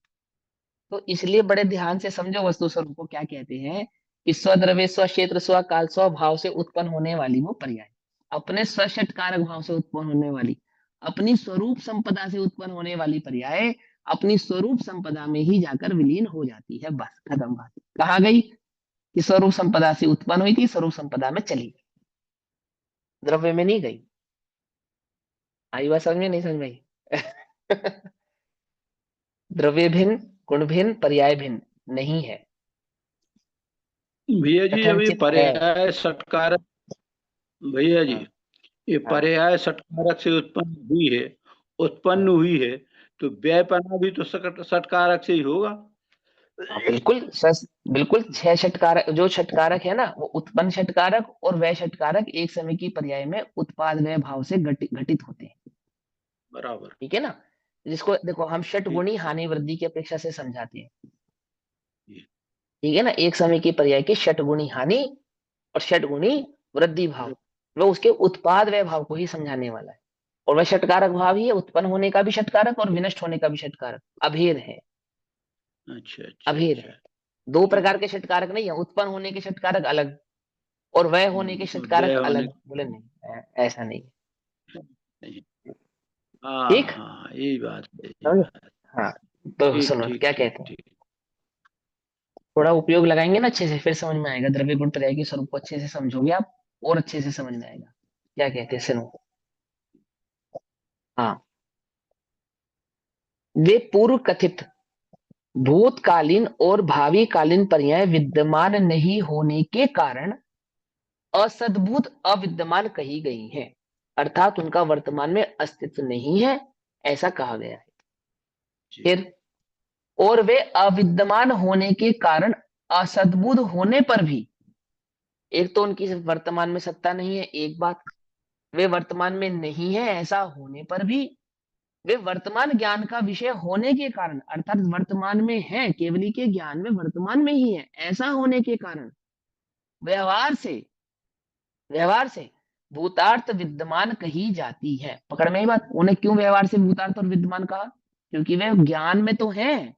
तो इसलिए बड़े ध्यान से समझो वस्तु स्वरूप को क्या कहते हैं। कि स्वद्रव्य स्वक्षेत्र स्वकाल स्वभाव से उत्पन्न होने वाली वो पर्याय, अपने स्वषट कारक भाव से उत्पन्न होने वाली, अपनी स्वरूप संपदा से उत्पन्न होने वाली पर्याय अपनी स्वरूप संपदा में ही जाकर विलीन हो जाती है। बस खत्म बात। कहाँ गई? कि स्वरूप संपदा से उत्पन्न हुई थी, स्वरूप संपदा में चली गई, द्रव्य में नहीं गई। आई बात समझ में? नहीं समझ में आई? द्रव्य भिन्न, गुण भिन्न, पर्याय भिन्न नहीं है। भैया जी अभी कथनचित है। पर्याय सटकारक, भैया जी हाँ। ये हाँ। पर्याय सटकारक से उत्पन्न हुई है, तो व्ययपना भी तो सटकारक से ही होगा। हाँ, बिल्कुल बिल्कुल। 6 षटकारक, जो षटकारक है ना, वो उत्पन्न षटकारक और वह षटकारक एक समय की पर्याय में उत्पाद व्यय भाव से घटित होते हैं। बराबर। ठीक है ना? जिसको देखो हम ठीक। षटगुणी हानि वृद्धि की अपेक्षा से समझाते हैं। जी। ठीक है ना? एक समय की पर्याय की षटगुणी हानि और षटगुणी वृद्धि भाव, वो उसके उत्पाद व्यय भाव को ही समझाने वाला है। और वह षटकारक भाव ही है, उत्पन्न होने का भी षटकारक और विनष्ट होने का भी षटकारक। अभेद है, अच्छा अच्छा अभेद अच्छा। है। दो ठीक प्रकार है। के षटकारक नहीं है, उत्पन्न होने के षटकारक अलग और वह होने के और षटकारक व्यय होने अलग। बोले नहीं, ऐसा नहीं। नहीं। हाँ ठीक, हाँ, यही बात है, यही समझे? बात। हाँ, तो ठीक सुनो ठीक क्या ठीक कहते हैं। ठीक। थोड़ा उपयोग लगाएंगे ना अच्छे से, फिर समझ में आएगा। द्रव्य गुण पर्याय के स्वरूप को अच्छे से समझोगे आप, और अच्छे से समझ में आएगा क्या कहते हैं। सुनो, हाँ, वे पूर्व कथित भूतकालीन और भावी कालीन पर्याय विद्यमान नहीं होने के कारण असद्भूत अविद्यमान कही गई हैं, अर्थात उनका वर्तमान में अस्तित्व नहीं है, ऐसा कहा गया है। जी। फिर, और वे अविद्यमान होने के कारण असद्भुत होने पर भी, एक तो उनकी वर्तमान में सत्ता नहीं है, एक बात, वे वर्तमान में नहीं है ऐसा होने पर भी, वे वर्तमान ज्ञान का विषय होने के कारण, अर्थात वर्तमान में है, केवली के ज्ञान में वर्तमान में ही है ऐसा होने के कारण, व्यवहार से, व्यवहार से भूतार्थ विद्यमान कही जाती है। पकड़ में ही बात। उन्हें क्यों व्यवहार से भूतार्थ और विद्यमान कहा? क्योंकि वे ज्ञान में तो है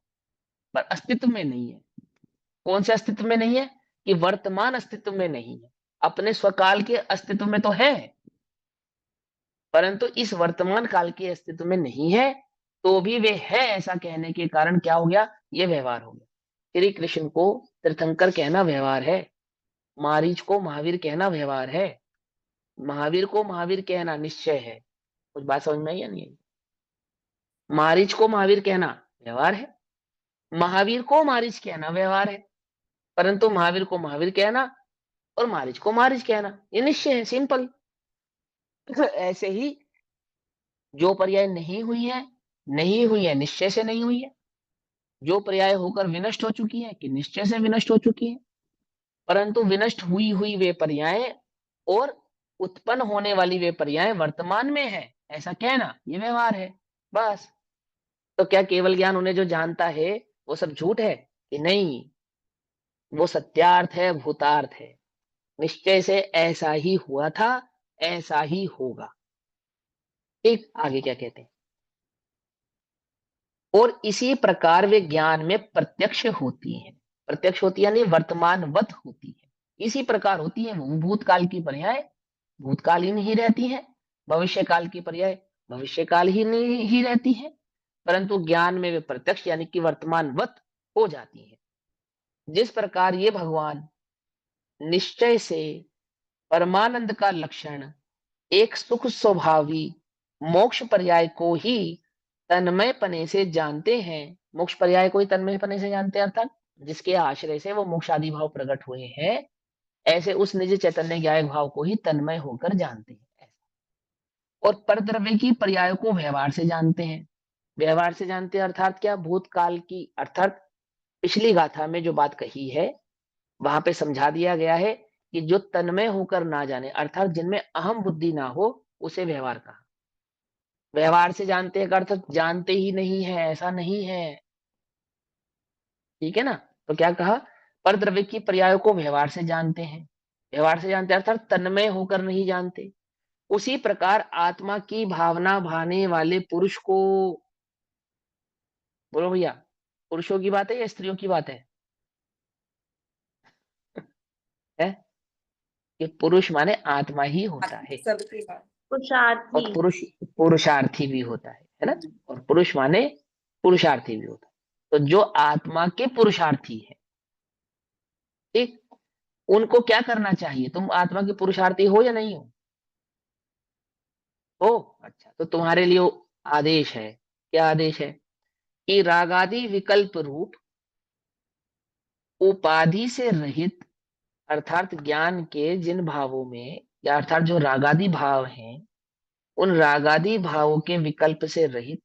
पर अस्तित्व में नहीं है। कौन से अस्तित्व में नहीं है? कि वर्तमान अस्तित्व में नहीं है। अपने स्वकाल के अस्तित्व में तो है, परंतु इस वर्तमान काल के अस्तित्व में नहीं है। तो भी वे है ऐसा कहने के कारण क्या हो गया? ये व्यवहार हो गया। श्री कृष्ण को तीर्थंकर कहना व्यवहार है, मारीच को महावीर कहना व्यवहार है, महावीर को महावीर कहना निश्चय है। कुछ बात समझ में आई या नहीं आई? मारीच को महावीर कहना व्यवहार है, महावीर को मारीच कहना व्यवहार है, परंतु महावीर को महावीर कहना और मारीच को मारीच कहना ये निश्चय है, सिंपल। ऐसे ही जो पर्याय नहीं हुई है, नहीं हुई है निश्चय से नहीं हुई है, जो पर्याय होकर विनष्ट हो चुकी है कि निश्चय से विनष्ट हो चुकी है, परंतु विनष्ट हुई हुई वे पर्याय और उत्पन्न होने वाली वे पर्याय वर्तमान में है ऐसा कहना ये व्यवहार है, बस। तो क्या केवल ज्ञान उन्हें जो जानता है वो सब झूठ है? कि नहीं, वो सत्यार्थ है, भूतार्थ है। निश्चय से ऐसा ही हुआ था, ऐसा ही होगा। ठीक, आगे क्या कहते हैं? और इसी प्रकार वे ज्ञान में प्रत्यक्ष होती हैं। प्रत्यक्ष होती है यानी वर्तमानवत होती है, इसी प्रकार होती है। वो भूतकाल की पर्याय भूतकालीन ही रहती है, भविष्य काल की पर्याय भविष्यकाल ही नहीं ही रहती है, परंतु ज्ञान में वे प्रत्यक्ष यानी कि वर्तमानवत हो जाती है। जिस प्रकार ये भगवान निश्चय से परमानंद का लक्षण एक सुख स्वभावी मोक्ष पर्याय को ही तन्मय पने से जानते हैं, मोक्ष पर्याय को ही तन्मय पने से जानते हैं, अर्थात जिसके आश्रय से वो मोक्षादि भाव प्रकट हुए हैं, ऐसे उस निज चैतन्य ज्ञायक भाव को ही तन्मय होकर जानते हैं। और परद्रव्य की पर्याय को व्यवहार से जानते हैं। व्यवहार से जानते हैं अर्थात क्या? भूतकाल की, अर्थात पिछली गाथा में जो बात कही है वहां पे समझा दिया गया है कि जो तन्मय होकर ना जाने, अर्थात जिनमें अहम बुद्धि ना हो, उसे व्यवहार कहा। व्यवहार से जानते हैं का अर्थ जानते ही नहीं है ऐसा नहीं है, ठीक है ना? तो क्या कहा? पर द्रव्य की पर्यायों को व्यवहार से जानते हैं। व्यवहार से जानते हैं अर्थात तन्मय होकर नहीं जानते। उसी प्रकार आत्मा की भावना भाने वाले पुरुष को, बोलो भैया, पुरुषों की बात है या स्त्रियों की बात है? कि पुरुष माने आत्मा ही होता है, सबके साथ। और पुरुष पुरुषार्थी भी होता है ना? और पुरुष माने पुरुषार्थी भी होता है। तो जो आत्मा के पुरुषार्थी है, ठीक, उनको क्या करना चाहिए? तुम आत्मा के पुरुषार्थी हो या नहीं हो? हो, अच्छा। तो तुम्हारे लिए आदेश है। क्या आदेश है? कि रागादि विकल्प रूप उपाधि से रहित, अर्थात ज्ञान के जिन भावों में, या अर्थात जो रागादि भाव हैं, उन रागादि भावों के विकल्प से रहित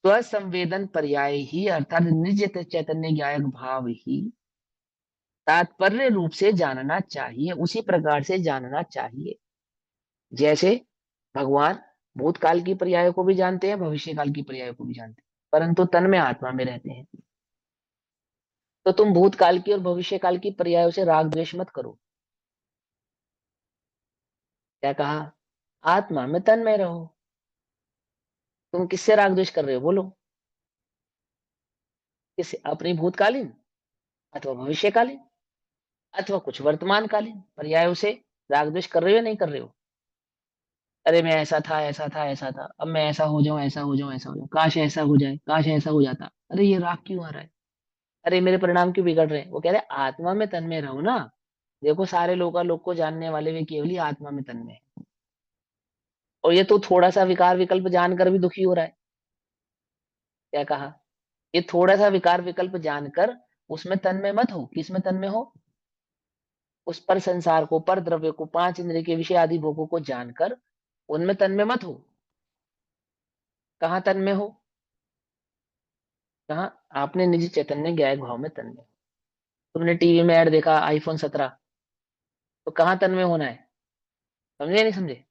स्वसंवेदन पर्याय ही, अर्थात निज चैतन्य ज्ञायक भाव ही तात्पर्य रूप से जानना चाहिए, उसी प्रकार से जानना चाहिए जैसे भगवान भूतकाल की पर्यायों को भी जानते हैं, भविष्य काल की पर्यायों को भी जानते हैं, परंतु तन में आत्मा में रहते हैं। तो तुम भूतकाल की और भविष्य काल की पर्यायों से राग द्वेष मत करो। क्या कहा? आत्मा में तन में रहो। तुम किससे राग द्वेष कर रहे हो, बोलो? किससे? अपनी भूतकालीन अथवा भविष्यकालीन अथवा कुछ वर्तमानकालीन पर्यायों से राग द्वेष कर रहे हो या नहीं कर रहे हो? अरे मैं ऐसा था, ऐसा था, ऐसा था, अब मैं ऐसा हो जाऊं, ऐसा हो जाऊं, ऐसा हो जाऊं, काश ऐसा हो जाए, काश ऐसा हो जाता। अरे ये राग क्यों आ रहा है? अरे मेरे परिणाम क्यों बिगड़ रहे हैं? वो कह रहे आत्मा में तन्मय रहो ना। देखो सारे लोग को जानने वाले वे केवल ही आत्मा में तन्मय है। और ये तो थोड़ा सा विकार विकल्प जानकर भी दुखी हो रहा है। क्या कहा? ये थोड़ा सा विकार विकल्प जानकर उसमें तन्मय मत हो। किसमें तन्मय हो? उस पर संसार को, पर द्रव्य को, पांच इंद्रिय के विषय आदि भोगों को जानकर उनमें तन्मय मत हो। कहाँ तन्मय हो? कहाँ? आपने निजी चैतन्य ज्ञायक भाव में तन्मय। तुमने टीवी में ऐड देखा आईफोन 17, तो कहाँ तन्मय होना है? समझे नहीं समझे?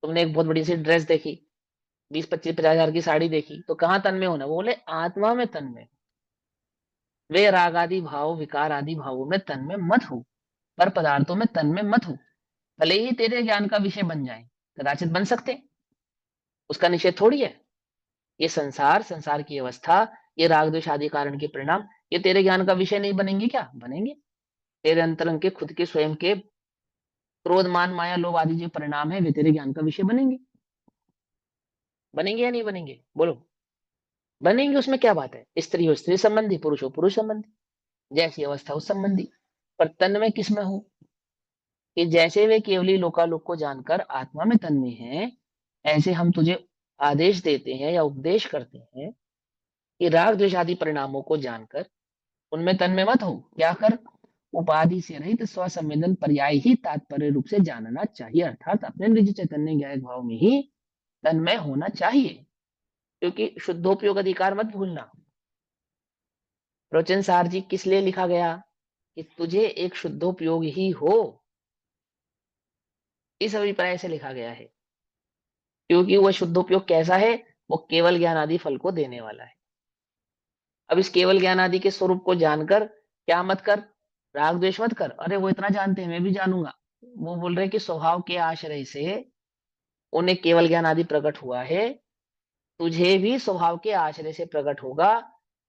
तुमने एक बहुत बड़ी सी ड्रेस देखी, 20-25-50 हजार की साड़ी देखी, तो कहाँ तन्मय होना? वो बोले आत्मा में तन्मय। वे राग आदि भाव, विकार आदि भावों में तन्मय मत हो, पर पदार्थों में तन्मय मत हो। भले ही तेरे ज्ञान का विषय बन जाए, कदाचित बन सकते, उसका निषेध थोड़ी है। ये संसार, संसार की अवस्था, ये राग द्वेष आदि कारण के परिणाम, ये तेरे ज्ञान का विषय नहीं बनेंगे क्या? बनेंगे। तेरे अंतरंग के, खुद के, स्वयं के क्रोध, मान, माया, लोभ आदि जो परिणाम है वे तेरे ज्ञान का विषय बनेंगे। बनेंगे या नहीं बनेंगे, बोलो? बनेंगे। उसमें क्या बात है? स्त्री हो स्त्री संबंधी, पुरुष हो पुरुष संबंधी, जैसी अवस्था उस संबंधी। पर तन्मय किसमें हो? कि जैसे वे केवली लोकालोक को जानकर आत्मा में तन्मय है, ऐसे हम तुझे आदेश देते हैं या उपदेश करते हैं कि राग द्वेष आदि परिणामों को जानकर उनमें तन्मय मत हो। क्या कर? उपाधि से रहित स्वसंवेदन पर्याय ही तात्पर्य रूप से जानना चाहिए, अर्थात अपने निज चैतन्य ज्ञायक भाव में ही तन्मय होना चाहिए। क्योंकि शुद्धोपयोग अधिकार मत भूलना। रोचन सार जी किस लिए लिखा गया? कि तुझे एक शुद्धोपयोग ही हो, इस अभिप्राय से लिखा गया है। क्योंकि वह शुद्धोपयोग कैसा है? वो केवल ज्ञान आदि फल को देने वाला है। अब इस केवल ज्ञान आदि के स्वरूप को जानकर क्या मत कर? राग द्वेष मत कर। अरे वो इतना जानते हैं, मैं भी जानूंगा। वो बोल रहे कि स्वभाव के आश्रय से उन्हें केवल ज्ञान आदि प्रकट हुआ है, तुझे भी स्वभाव के आश्रय से प्रकट होगा,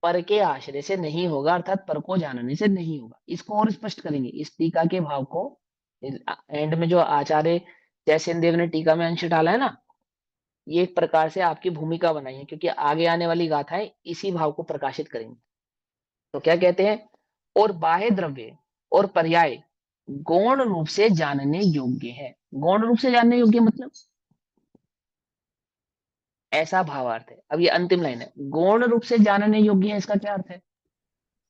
पर के आश्रय से नहीं होगा, अर्थात पर को जानने से नहीं होगा। इसको और स्पष्ट करेंगे इस टीका के भाव को। एंड में जो आचार्य जयसेन देव ने टीका में अंश डाला है ना, ये एक प्रकार से आपकी भूमिका बनाई है, क्योंकि आगे आने वाली गाथाएं इसी भाव को प्रकाशित करेंगी। तो क्या कहते हैं? और बाह्य द्रव्य और पर्याय गौण रूप से जानने योग्य है। गौण रूप से जानने योग्य मतलब ऐसा भावार्थ है। अब ये अंतिम लाइन है, गौण रूप से जानने योग्य है। इसका क्या अर्थ है?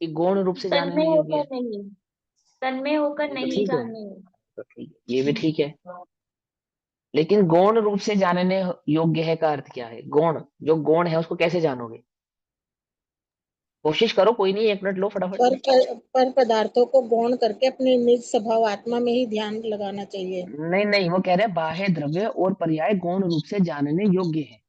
कि गौण रूप से तन्मय जानने योग्य है। होकर नहीं, तन्मय होकर ये तो नहीं ठीक है, जानने। तो ठीक है, ये भी ठीक है। लेकिन गौण रूप से जानने योग्य है का अर्थ क्या है? गौण, जो गौण है उसको कैसे जानोगे? कोशिश करो, कोई नहीं, 1 मिनट लो फटाफट। पर पदार्थों को गौण करके अपने निज स्वभाव आत्मा में ही ध्यान लगाना चाहिए। नहीं नहीं, वो कह रहे हैं बाह्य द्रव्य और पर्याय गौण रूप से जानने योग्य है।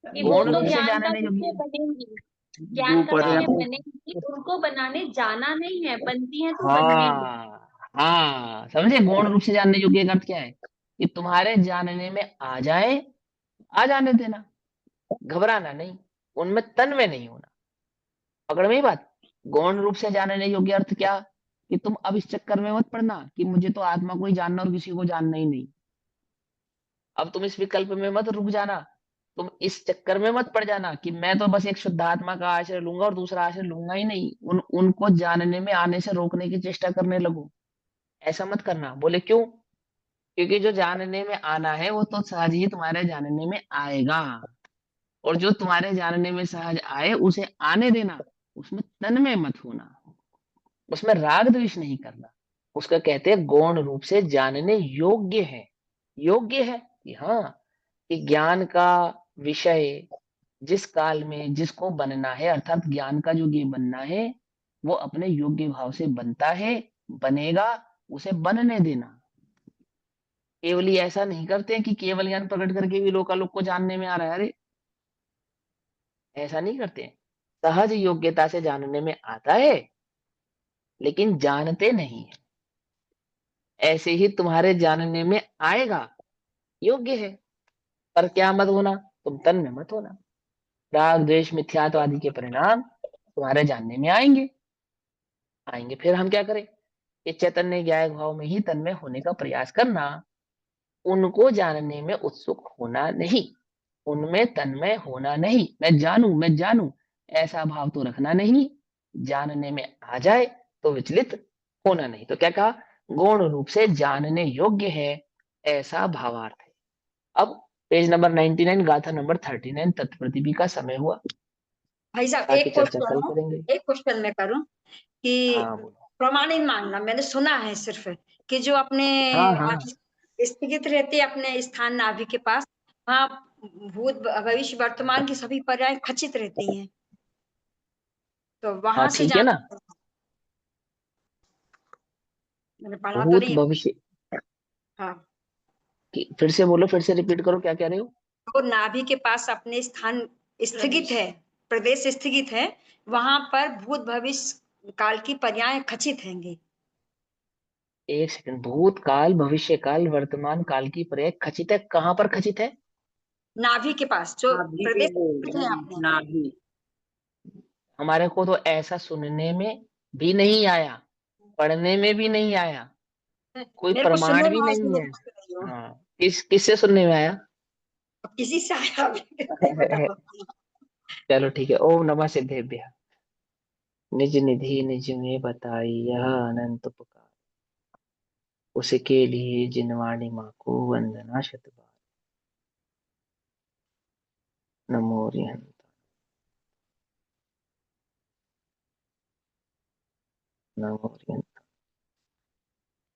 कि वो गौण तो रूप से ज्ञान का जानने योग्य विषय है। बनेंगी, जो ज्ञान का विषय पर्याय बनेंगी, उनको बनाने जाना नहीं है, बनती है तो बनने। हाँ हाँ, समझे? गौण रूप से जानने योग्य का अर्थ क्या है? कि तुम्हारे जानने में आ जाए, आ जाने देना, घबराना नहीं, उनमें तन्मय नहीं होना। पकड़ में ही बात। गौण रूप से जानने योग्य अर्थ क्या? कि तुम अब इस चक्कर में मत पड़ना कि मुझे तो आत्मा को ही जानना और किसी को जानना ही नहीं। अब तुम इस विकल्प में मत रुक जाना, तुम इस चक्कर में मत पड़ जाना कि मैं तो बस एक शुद्ध आत्मा का आश्रय लूंगा और दूसरा आश्रय लूंगा ही नहीं। उनको जानने में आने से रोकने की चेष्टा करने लगो। ऐसा मत करना। बोले क्यों? क्योंकि जो जानने में आना है वो तो सहज ही तुम्हारे जानने में आएगा, और जो तुम्हारे जानने में सहज आए उसे आने देना, उसमें तन्मय मत होना, उसमें राग द्वेष नहीं करना। उसका कहते हैं गौण रूप से जानने योग्य है। योग्य है कि हाँ, कि ज्ञान का विषय जिस काल में जिसको बनना है, अर्थात ज्ञान का जो ये बनना है वो अपने योग्य भाव से बनता है, बनेगा, उसे बनने देना। केवल ही ऐसा नहीं करते हैं कि केवल ज्ञान प्रकट करके भी लोकालोक को जानने में आ रहा है। अरे ऐसा नहीं करते हैं। सहज योग्यता से जानने में आता है, लेकिन जानते नहीं है। ऐसे ही तुम्हारे जानने में आएगा, योग्य है, पर क्या मत होना? तुम तन में मत होना। राग द्वेष मिथ्यात्व आदि के परिणाम तुम्हारे जानने में आएंगे। फिर हम क्या करें? ये चैतन्य ज्ञायक भाव में ही तन्मय होने का प्रयास करना, उनको जानने में उत्सुक होना नहीं, उनमें तन्मय होना नहीं। मैं जानू ऐसा भाव तो रखना नहीं, जानने में आ जाए तो विचलित होना नहीं। तो क्या कहा? गौण रूप से जानने योग्य है ऐसा भावार्थ है। अब पेज नंबर 99, गाथा नंबर 39 तत्प्रतिपि का समय हुआ। भाई साहब बाकी चर्चा कल करेंगे। एक क्वेश्चन मैं करूं कि हाँ बोलो। प्रमाणित मानना मैंने सुना है सिर्फ कि जो अपने हाँ हाँ स्थगित रहते अपने स्थान नाभि के पास, वहाँ भूत भविष्य वर्तमान की सभी पर्याय खचित रहती हैं, तो हाँ वहां से ठीक है जान ना। मैंने पढ़ा तो भूत नहीं। भविष्य हाँ, फिर से बोलो, फिर से रिपीट करो, क्या कह रहे हो? तो नाभि के पास अपने स्थान स्थगित है, प्रदेश स्थगित है, वहां पर भूत भविष्य काल की पर्याय खचित हैंगे। एक सेकंड, भूत काल भविष्य काल वर्तमान काल की पर्याय खचित है, कहाँ पर खचित है? नाभि के पास जो नाभि प्रदेश के स्थित है अपने, नाभि। हमारे को तो ऐसा सुनने में भी नहीं आया, पढ़ने में भी नहीं आया, कोई मेरे को प्रमाण सुनने में भी आया नहीं इसलिए है। पूछ रही हूँ। हाँ, किससे सुनने में आया? अब किसी से आया नहीं पता। चलो ठीक है। ओम नमः सिद्धेभ्य। निज निधि निज में बताई यह अनंत पुकार, उसके लिए जिनवाणी माँ को वंदना शत बार। नमो रिहंत, नमो रिहंत।